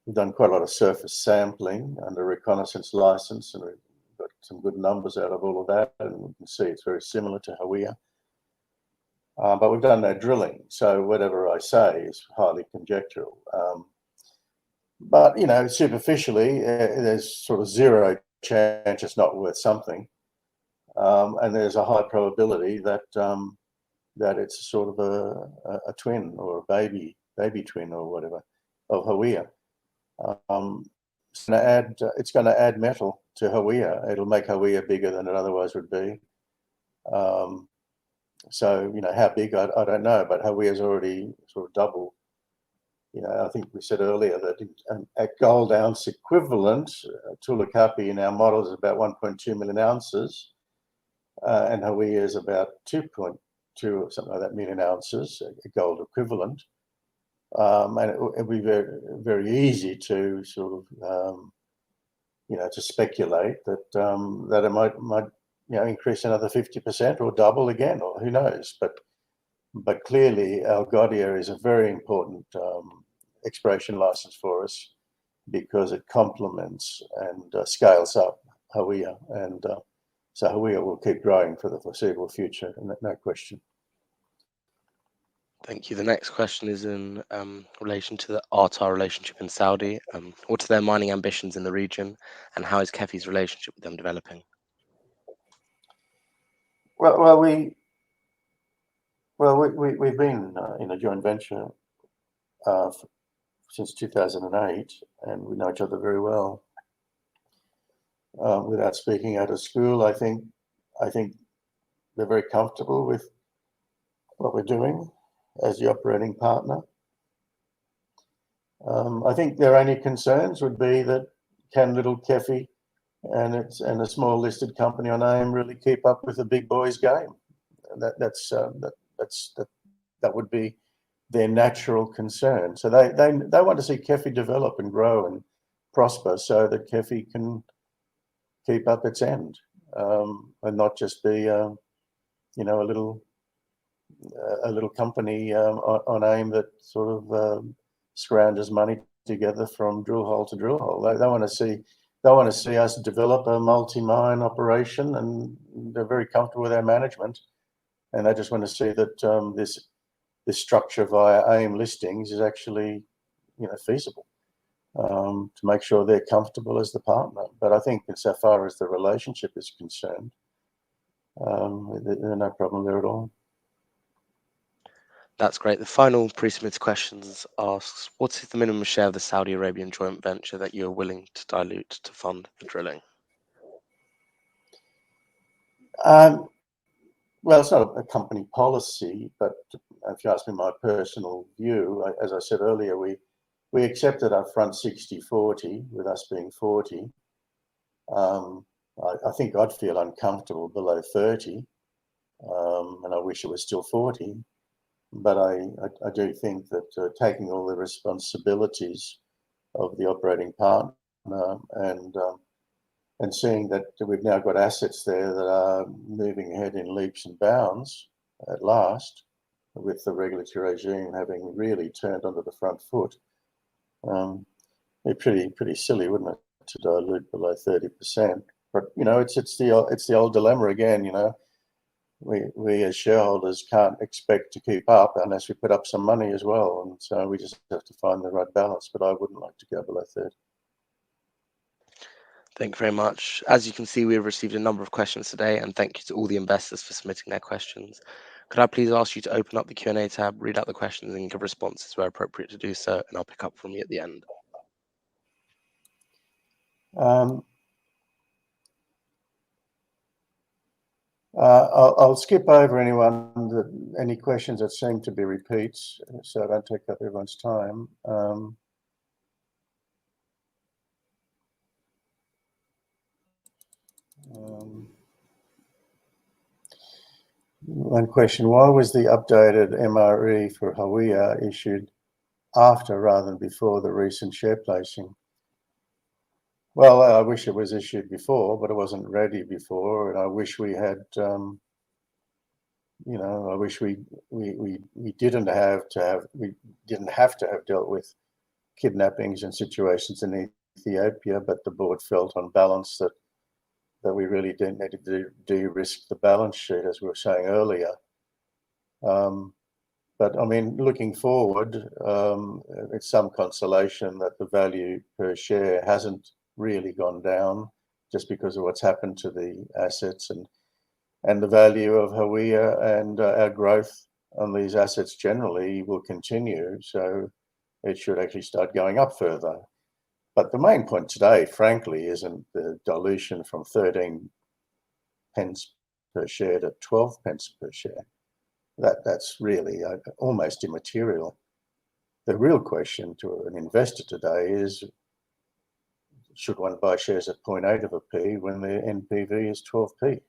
B: We've done quite a lot of surface sampling under reconnaissance license, and we've got some good numbers out of all of that, and we can see it's very similar to Hawea. But we've done no drilling, so whatever I say is highly conjectural. But, you know, superficially, there's sort of zero chance it's not worth something. And there's a high probability that that it's sort of a twin or a baby twin or whatever of Hawea. It's going to add metal to Hawea. It'll make Hawea bigger than it otherwise would be. So, you know, how big, I don't know, but Hawea's already sort of double. You know, I think we said earlier that at gold ounce equivalent, Tulukapi in our model is about 1.2 million ounces, and Hawea is about 2.2 or something like that million ounces, gold equivalent. And it'd be very, very easy to sort of, you know, to speculate that that it might you know, increase another 50% or double again, or who knows. But clearly, Algodia is a very important exploration license for us because it complements and scales up Hawea, and so Hawea will keep growing for the foreseeable future, no question.
A: Thank you. The next question is in relation to the Artar relationship in Saudi. What are their mining ambitions in the region, and how is Kefi's relationship with them developing?
B: Well, we've been in a joint venture since 2008, and we know each other very well. Without speaking out of school, I think they're very comfortable with what we're doing as the operating partner. I think their only concerns would be that can little Kefi and a small listed company on AIM really keep up with the big boys game? That would be their natural concern. So they want to see Kefi develop and grow and prosper so that Kefi can keep up its end, and not just be you know, a little company on AIM that sort of scrounges money together from drill hole to drill hole. They want to see us develop a multi-mine operation, and they're very comfortable with our management, and they just want to see that this structure via AIM listings is actually, you know, feasible, to make sure they're comfortable as the partner. But I think insofar as the relationship is concerned, there's no problem there at all.
A: That's great. The final pre-submitted questions asks, what is the minimum share of the Saudi Arabian joint venture that you're willing to dilute to fund the drilling?
B: Well, it's not a company policy, but if you ask me my personal view, as I said earlier, we accepted up front 60-40, with us being 40. I think I'd feel uncomfortable below 30, and I wish it was still 40. But I do think that taking all the responsibilities of the operating partner and seeing that we've now got assets there that are moving ahead in leaps and bounds at last, with the regulatory regime having really turned onto the front foot, it'd be pretty silly, wouldn't it, to dilute below 30%? But you know, it's the old dilemma again. You know, we as shareholders can't expect to keep up unless we put up some money as well, and so we just have to find the right balance. But I wouldn't like to go below 30.
A: Thank you very much. As you can see, we have received a number of questions today, and thank you to all the investors for submitting their questions. Could I please ask you to open up the Q&A tab, read out the questions, and give responses where appropriate to do so, and I'll pick up from you at the end.
B: I'll skip over any questions that seem to be repeats, so I don't take up everyone's time. One question: why was the updated MRE for Hawea issued after rather than before the recent share placing? Well, I wish it was issued before, but it wasn't ready before, and I wish we had I wish we didn't have to have dealt with kidnappings and situations in Ethiopia, but the board felt on balance that we really didn't need to de-risk the balance sheet, as we were saying earlier. But I mean, looking forward, it's some consolation that the value per share hasn't really gone down just because of what's happened to the assets, and the value of Hawea and our growth on these assets generally will continue. So it should actually start going up further. But the main point today, frankly, isn't the dilution from 13 pence per share to 12 pence per share. That's really almost immaterial. The real question to an investor today is, should one buy shares at 0.8 of a p when the NPV is 12p?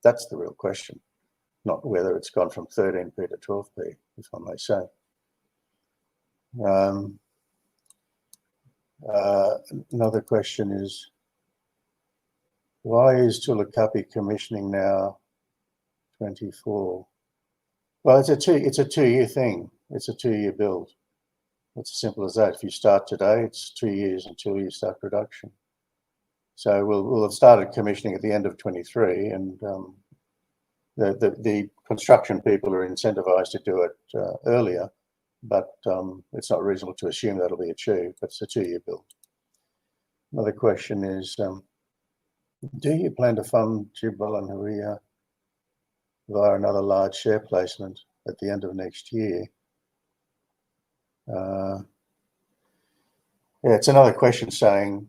B: That's the real question, not whether it's gone from 13p to 12p, if I may say. Another question is, why is Tulukapi commissioning now 24? Well, it's a 2-year thing. It's a 2-year build. It's as simple as that. If you start today, it's 2 years until you start production. So we'll have started commissioning at the end of 23, and the construction people are incentivized to do it earlier, but it's not reasonable to assume that'll be achieved. But it's a 2-year build. Another question is, do you plan to fund Jibal and Hawea via another large share placement at the end of next year? Yeah, it's another question saying,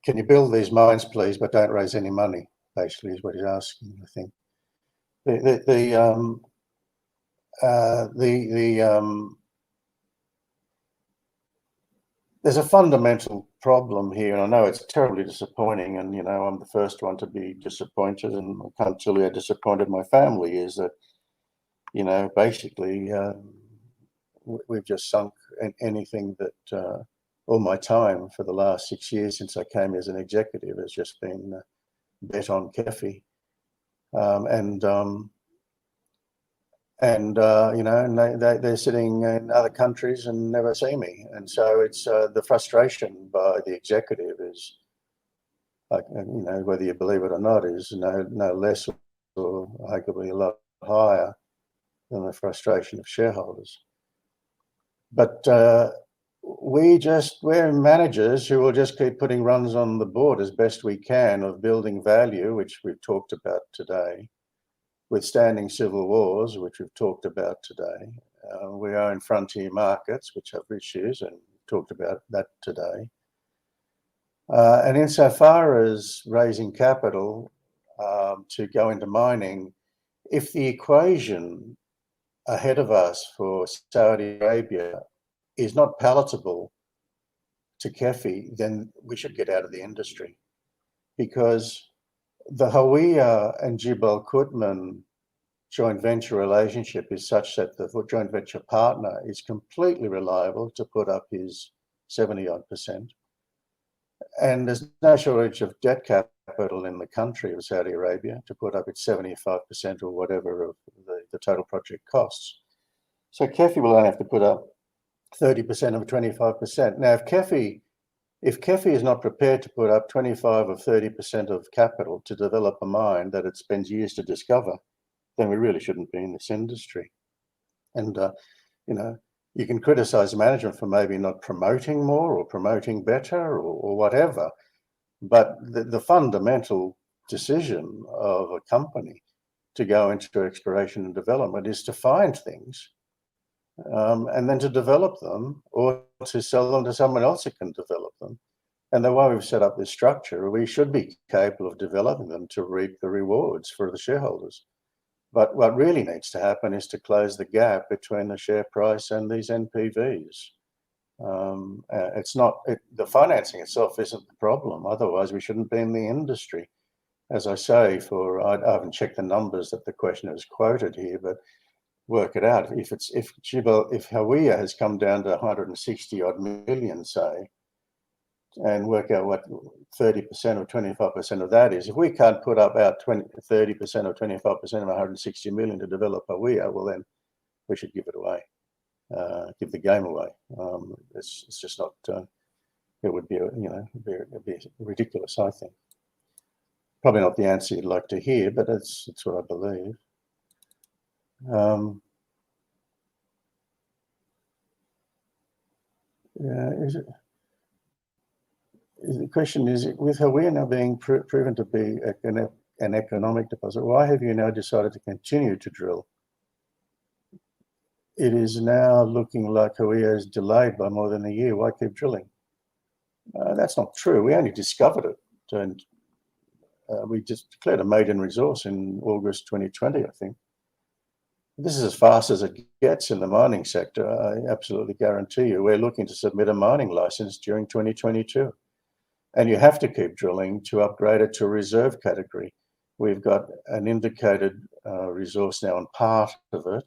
B: can you build these mines, please, but don't raise any money? Basically, is what he's asking, I think. There's a fundamental problem here, and I know it's terribly disappointing, and I'm the first one to be disappointed, and I can't tell you how disappointed my family is that basically we've just sunk anything that all my time for the last 6 years since I came as an executive has just been bet on Kefi, and they're sitting in other countries and never see me, and so it's the frustration by the executive is, whether you believe it or not, is no less or arguably a lot higher than the frustration of shareholders. But we're managers who will just keep putting runs on the board as best we can of building value, which we've talked about today, withstanding civil wars, which we've talked about today. We are in frontier markets, which have issues, and we've talked about that today. And insofar as raising capital to go into mining, if the equation ahead of us for Saudi Arabia is not palatable to Kefi, then we should get out of the industry, because the Hawea and Jibal Qutman joint venture relationship is such that the joint venture partner is completely reliable to put up his 70-odd%. And there's no shortage of debt capital in the country of Saudi Arabia to put up its 75% or whatever of the total project costs. So Kefi will only have to put up 30% of 25%. Now, if Kefi is not prepared to put up 25 or 30% of capital to develop a mine that it spends years to discover, then we really shouldn't be in this industry. And you can criticize management for maybe not promoting more or promoting better or whatever, but the fundamental decision of a company to go into exploration and development is to find things and then to develop them, or to sell them to someone else who can develop them. And the way we've set up this structure, we should be capable of developing them to reap the rewards for the shareholders. But what really needs to happen is to close the gap between the share price and these NPVs. The financing itself isn't the problem. Otherwise, we shouldn't be in the industry. As I say, I haven't checked the numbers that the questioner has quoted here, but work it out. If Hawea has come down to 160 odd million, say, and work out what 30% or 25% of that is. If we can't put up our 30% or 25% of 160 million to develop Hawea, well then we should give it away, give the game away. It's just not. It would be, it'd be ridiculous, I think. Probably not the answer you'd like to hear, but it's what I believe. The question is, with Hawea now being proven to be an economic deposit, why have you now decided to continue to drill? It is now looking like Hawea is delayed by more than a year. Why keep drilling? That's not true. We only discovered it, and we just declared a maiden resource in August 2020, I think. This is as fast as it gets in the mining sector. I absolutely guarantee you. We're looking to submit a mining license during 2022. And you have to keep drilling to upgrade it to a reserve category. We've got an indicated resource now on part of it,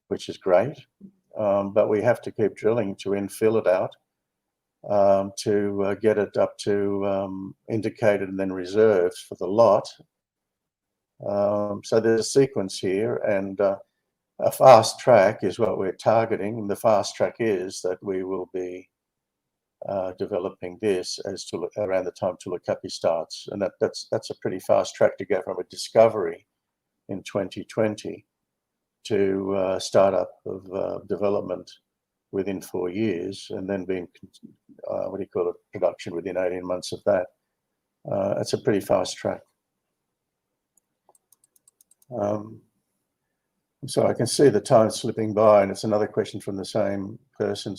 B: which is great. But we have to keep drilling to infill it out, to get it up to indicated and then reserves for the lot. So there's a sequence here, and a fast track is what we're targeting. And the fast track is that we will be developing this as around the time Tulukapi starts, and that's a pretty fast track to go from a discovery in 2020 to startup of development within 4 years, and then being production within 18 months of that. It's a pretty fast track. So I can see the time slipping by, and it's another question from the same person.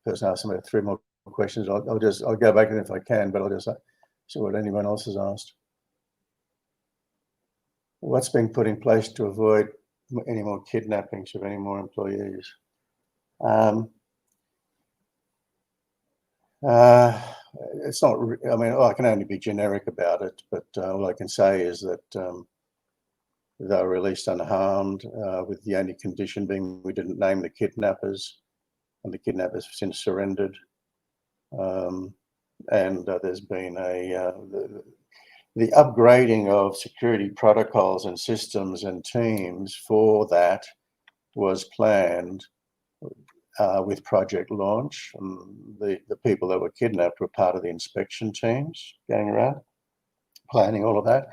B: Person asked about 3 more questions. I'll go back if I can, but I'll just see what anyone else has asked. What's being put in place to avoid any more kidnappings of any more employees? It's not. I mean, I can only be generic about it, but all I can say is that they were released unharmed, with the only condition being we didn't name the kidnappers, and the kidnappers have since surrendered. And there's been the upgrading of security protocols and systems and teams for that was planned with Project Launch. And the people that were kidnapped were part of the inspection teams going around, planning all of that.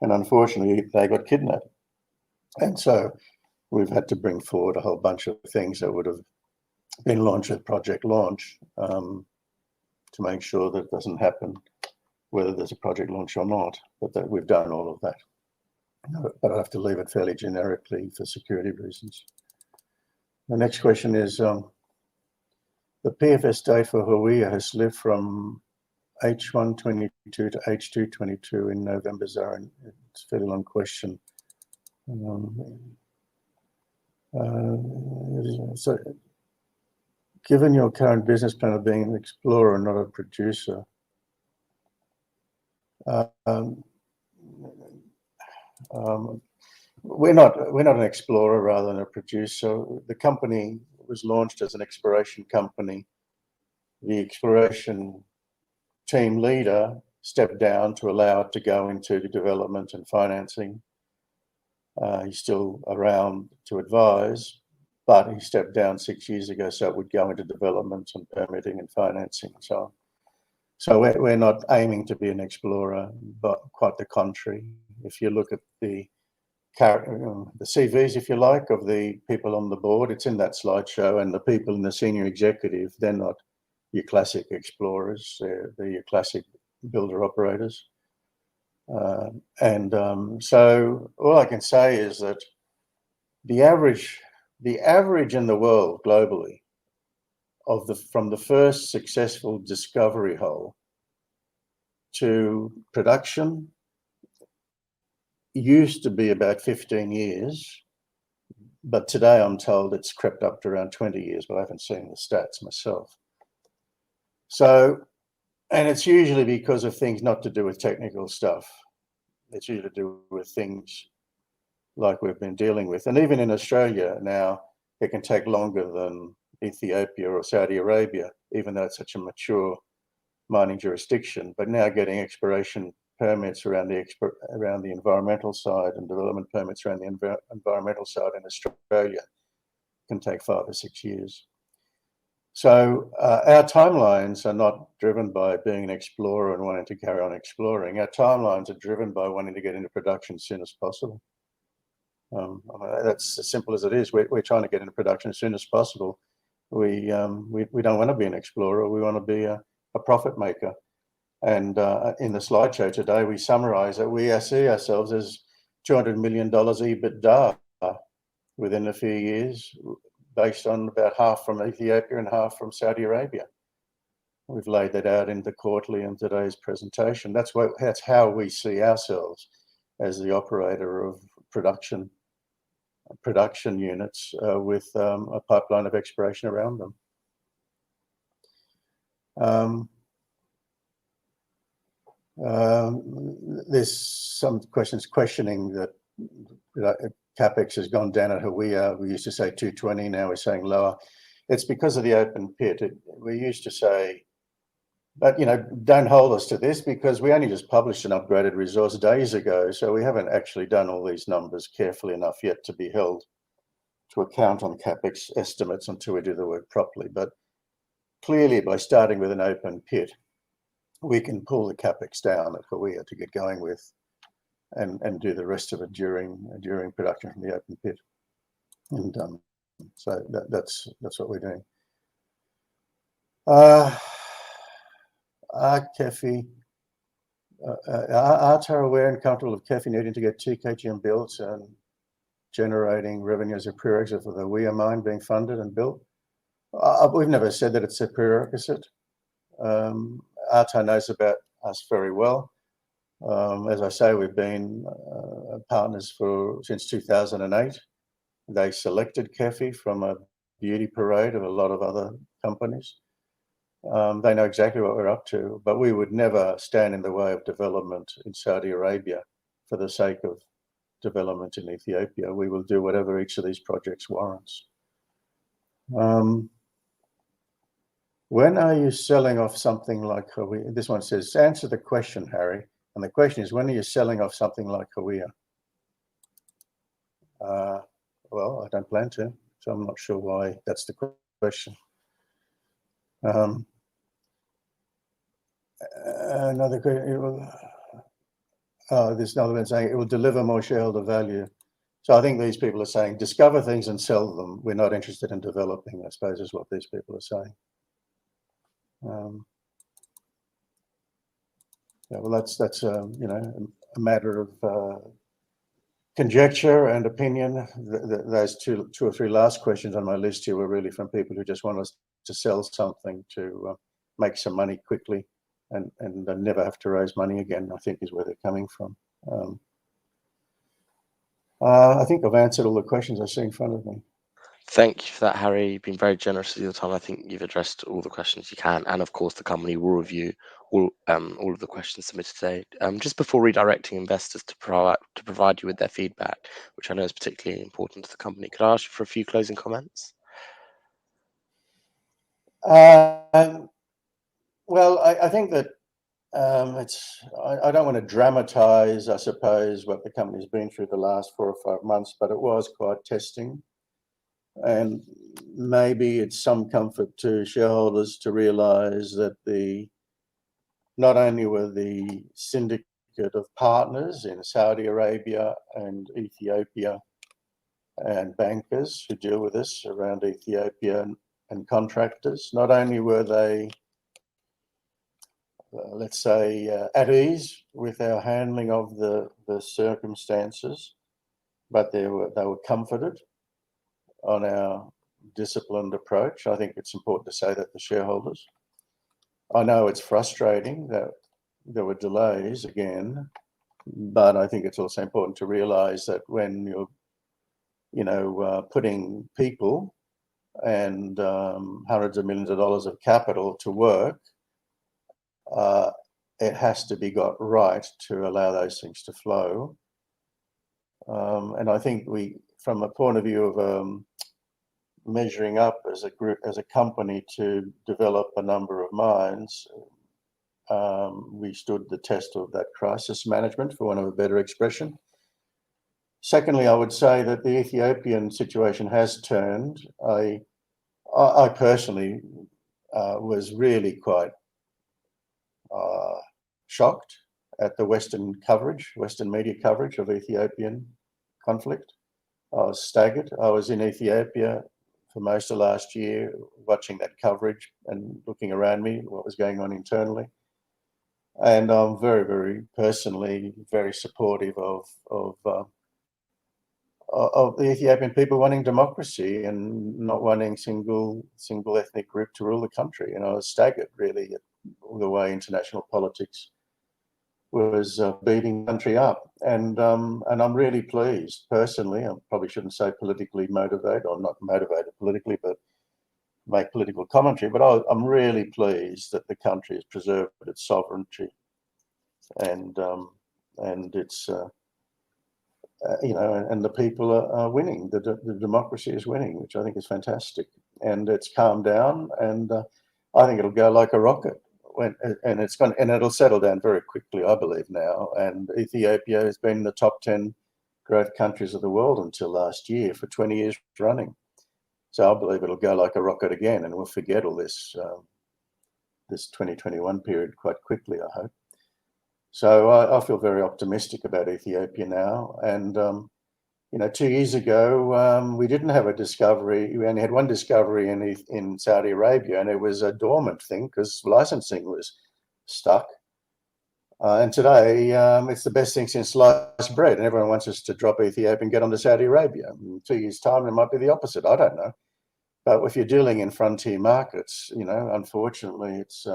B: And unfortunately, they got kidnapped. And so we've had to bring forward a whole bunch of things that would have been launched with Project Launch to make sure that it doesn't happen, whether there's a Project Launch or not, but that we've done all of that. But I have to leave it fairly generically for security reasons. The next question is, the PFS date for Hawea has slipped from H1 22 to H2 22 in November, Zarin. It's a fairly long question. So, given your current business plan of being an explorer and not a producer, we're not an explorer rather than a producer. The company was launched as an exploration company. The exploration team leader stepped down to allow it to go into development and financing. He's still around to advise, but he stepped down 6 years ago, so it would go into development and permitting and financing and so on. So we're not aiming to be an explorer, but quite the contrary. If you look at the CVs, if you like, of the people on the board, it's in that slideshow, and the people in the senior executive, they're not your classic explorers, they're your classic builder operators. So all I can say is that the average in the world globally from the first successful discovery hole to production used to be about 15 years, but today I'm told it's crept up to around 20 years, but I haven't seen the stats myself. So, and it's usually because of things not to do with technical stuff. It's usually to do with things like we've been dealing with. And even in Australia now, it can take longer than Ethiopia or Saudi Arabia, even though it's such a mature mining jurisdiction, but now getting exploration permits around the environmental side and development permits around the environmental side in Australia can take 5 or 6 years. So our timelines are not driven by being an explorer and wanting to carry on exploring. Our timelines are driven by wanting to get into production as soon as possible. That's as simple as it is. We're trying to get into production as soon as possible. We don't want to be an explorer. We want to be a profit maker. And in the slideshow today, we summarize that we see ourselves as $200 million EBITDA within a few years, based on about half from Ethiopia and half from Saudi Arabia. We've laid that out in the quarterly and today's presentation. That's how we see ourselves as the operator of production units with a pipeline of exploration around them. There's some questions questioning that CapEx has gone down at Hawiah. We used to say 220, now we're saying lower. It's because of the open pit. We used to say, but don't hold us to this, because we only just published an upgraded resource days ago, so we haven't actually done all these numbers carefully enough yet to be held to account on CapEx estimates until we do the work properly. But clearly, by starting with an open pit, we can pull the CapEx down at Hawiah to get going with, and do the rest of it during production from the open pit. And so that's what we're doing. Kefi, are Tara aware and comfortable of Kefi needing to get 2 KGM built and generating revenue as a prerequisite for the Hawiah mine being funded and built? We've never said that it's a prerequisite. Arta knows about us very well. As I say, we've been partners since 2008. They selected Kefi from a beauty parade of a lot of other companies. They know exactly what we're up to, but we would never stand in the way of development in Saudi Arabia for the sake of development in Ethiopia. We will do whatever each of these projects warrants. When are you selling off something like Hawiah? This one says, answer the question, Harry. And the question is, when are you selling off something like Hawiah? Well, I don't plan to, so I'm not sure why that's the question. Another question. There's another one saying it will deliver more shareholder value. So I think these people are saying, discover things and sell them. We're not interested in developing, I suppose, is what these people are saying. Yeah, well, that's a matter of conjecture and opinion. Those two or three last questions on my list here were really from people who just want us to sell something to make some money quickly and never have to raise money again, I think is where they're coming from. I think I've answered all the questions I see in front of me.
A: Thank you for that, Harry. You've been very generous with your time. I think you've addressed all the questions you can, and of course, the company will review all of the questions submitted today. Just before redirecting investors to provide you with their feedback, which I know is particularly important to the company, could I ask you for a few closing comments?
B: Well, I think that I don't want to dramatize, I suppose, what the company's been through the last 4 or 5 months, but it was quite testing. And maybe it's some comfort to shareholders to realize that not only were the syndicate of partners in Saudi Arabia and Ethiopia and bankers who deal with us around Ethiopia and contractors, not only were they, let's say, at ease with our handling of the circumstances, but they were comforted on our disciplined approach. I think it's important to say that to shareholders. I know it's frustrating that there were delays again, but I think it's also important to realize that when you're putting people and hundreds of millions of dollars of capital to work, it has to be got right to allow those things to flow. And I think from a point of view of measuring up as a group, as a company, to develop a number of mines. We stood the test of that crisis management, for want of a better expression. Secondly, I would say that the Ethiopian situation has turned. I personally was really quite shocked at the Western media coverage of Ethiopian conflict. I was staggered. I was in Ethiopia for most of last year, watching that coverage and looking around me, what was going on internally. And I'm very, very personally very supportive of the Ethiopian people wanting democracy and not wanting single ethnic group to rule the country. And I was staggered, really, at the way international politics was beating the country up. And I'm really pleased personally. I probably shouldn't say politically motivated, or not motivated politically, but make political commentary. But I'm really pleased that the country has preserved its sovereignty, and it's and the people are winning. The democracy is winning, which I think is fantastic. And it's calmed down, and I think it'll go like a rocket. And it'll settle down very quickly, I believe now. And Ethiopia has been in the top 10 growth countries of the world until last year for 20 years running. So I believe it'll go like a rocket again, and we'll forget all this 2021 period quite quickly, I hope. So I feel very optimistic about Ethiopia now. And 2 years ago, we didn't have a discovery. We only had one discovery in Saudi Arabia, and it was a dormant thing because licensing was stuck. And today, it's the best thing since sliced bread, and everyone wants us to drop Ethiopia and get on to Saudi Arabia. In 2 years' time, it might be the opposite. I don't know. But if you're dealing in frontier markets, unfortunately, it's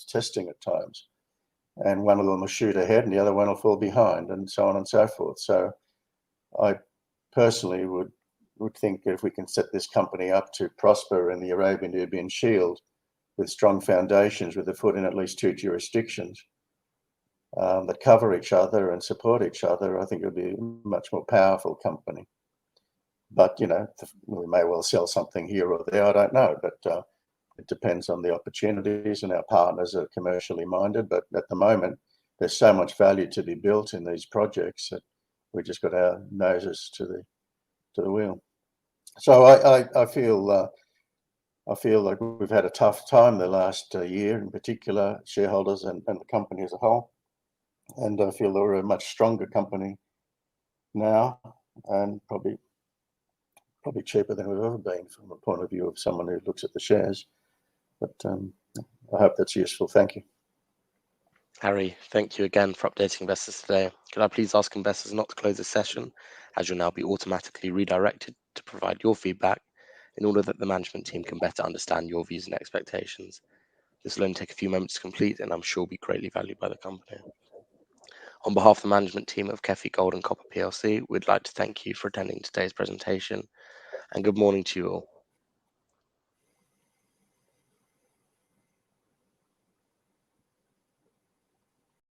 B: testing at times. And one of them will shoot ahead and the other one will fall behind, and so on and so forth. So I personally would think that if we can set this company up to prosper in the Arabian Shield with strong foundations, with a foot in at least 2 jurisdictions that cover each other and support each other, I think it would be a much more powerful company. But, we may well sell something here or there, I don't know. But it depends on the opportunities, and our partners are commercially minded. But at the moment, there's so much value to be built in these projects that we just got our noses to the wheel. So I feel like we've had a tough time the last year, in particular shareholders and the company as a whole. And I feel that we're a much stronger company now, and probably cheaper than we've ever been from the point of view of someone who looks at the shares. But I hope that's useful. Thank you.
A: Harry, thank you again for updating investors today. Could I please ask investors not to close this session, as you'll now be automatically redirected to provide your feedback in order that the management team can better understand your views and expectations. This will only take a few moments to complete, and I'm sure will be greatly valued by the company. On behalf of the management team of Kefi Gold and Copper PLC, we'd like to thank you for attending today's presentation, and good morning to you all.